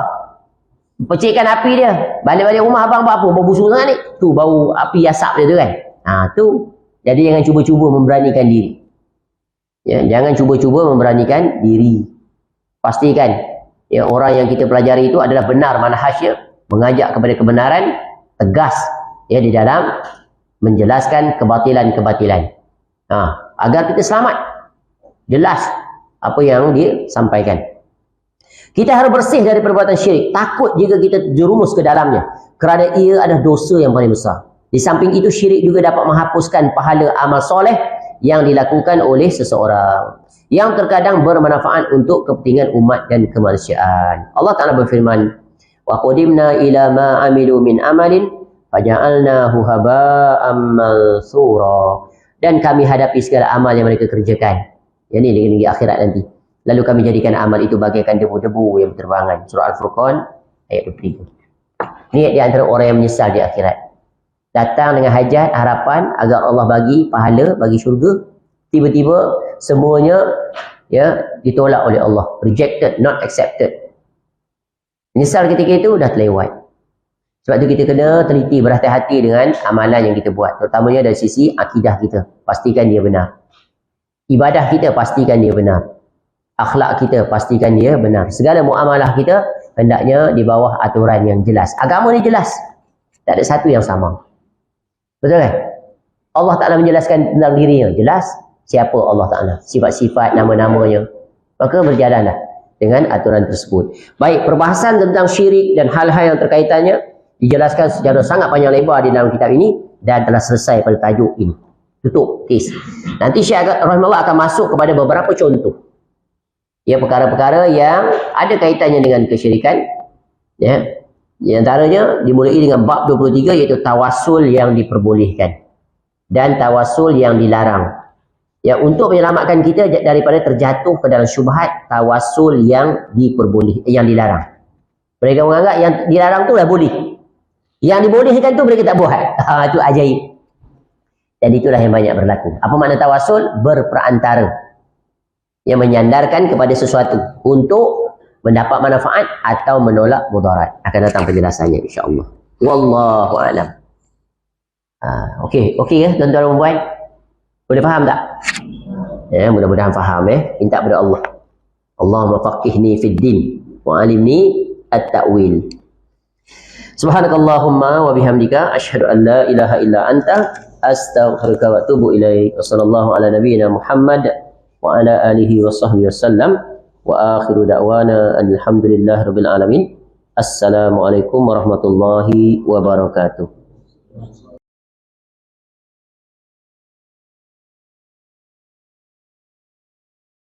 Pecikkan api dia. Balik-balik rumah abang buat apa? Bau busuk sangat ni. Tu bau api asap dia tu kan. Tu. Jadi jangan cuba-cuba memberanikan diri. Jangan cuba-cuba memberanikan diri. Pastikan orang yang kita pelajari itu adalah benar manhajnya, mengajak kepada kebenaran, tegas di dalam menjelaskan kebatilan-kebatilan. Agar kita selamat. Jelas apa yang dia sampaikan. Kita harus bersih dari perbuatan syirik. Takut jika kita jerumus ke dalamnya. Kerana ia adalah dosa yang paling besar. Di samping itu, syirik juga dapat menghapuskan pahala amal soleh yang dilakukan oleh seseorang, yang terkadang bermanfaat untuk kepentingan umat dan kemanusiaan. Allah Ta'ala berfirman, wa qadimna ila ma amilu min amalin faja'alnahu haba'an mansura. Dan kami hadapi segala amal yang mereka kerjakan. Yang ini di negeri akhirat nanti. Lalu kami jadikan amal itu bagaikan debu-debu yang berterbangan. Surah Al-Furqan ayat 23. Ini di antara orang yang menyesal di akhirat. Datang dengan hajat, harapan agar Allah bagi pahala, bagi syurga. Tiba-tiba semuanya ditolak oleh Allah. Rejected, not accepted. Menyesal ketika itu dah terlewat. Sebab itu kita kena teliti, berhati-hati dengan amalan yang kita buat. Terutamanya dari sisi akidah kita. Pastikan dia benar. Ibadah kita, pastikan dia benar. Akhlak kita, pastikan dia benar. Segala muamalah kita hendaknya di bawah aturan yang jelas. Agama ni jelas. Tak ada satu yang sama. Betul kan? Allah Ta'ala menjelaskan tentang dirinya. Jelas siapa Allah Ta'ala. Sifat-sifat, nama-namanya. Maka berjalanlah dengan aturan tersebut. Baik, perbahasan tentang syirik dan hal-hal yang terkaitannya dijelaskan secara sangat panjang lebar di dalam kitab ini dan telah selesai pada tajuk ini. Tutup kes. Nanti Syekh rahimahullah akan masuk kepada beberapa contoh. Perkara-perkara yang ada kaitannya dengan kesyirikan. Di antaranya dimulai dengan bab 23 iaitu tawassul yang diperbolehkan dan tawassul yang dilarang. Ya, untuk menyelamatkan kita daripada terjatuh ke dalam syubhat tawassul yang yang dilarang. Mereka menganggap yang dilarang tu dah boleh. Yang dibolehkan tu mereka tak buat. Itu ajaib. Dan itulah yang banyak berlaku. Apa makna tawassul? Berperantara. Yang menyandarkan kepada sesuatu untuk mendapat manfaat atau menolak mudarat. Akan datang penjelasannya insya-Allah. Wallahu a'lam. Okey ya tuan-tuan dan puan. Boleh faham tak? Ya, mudah-mudahan faham minta kepada Allah. Allahumma faqihni fid din wa alimni at-ta'wil. Subhanakallahumma wa bihamdika asyhadu an la ilaha illa anta astaghfiruka wa atubu ilaik. Wassallallahu ala nabiyyina Muhammad wa ala alihi wa sahbihi wasallam wa akhiru da'wana alhamdulillahi rabbil alamin. Assalamualaikum warahmatullahi wabarakatuh.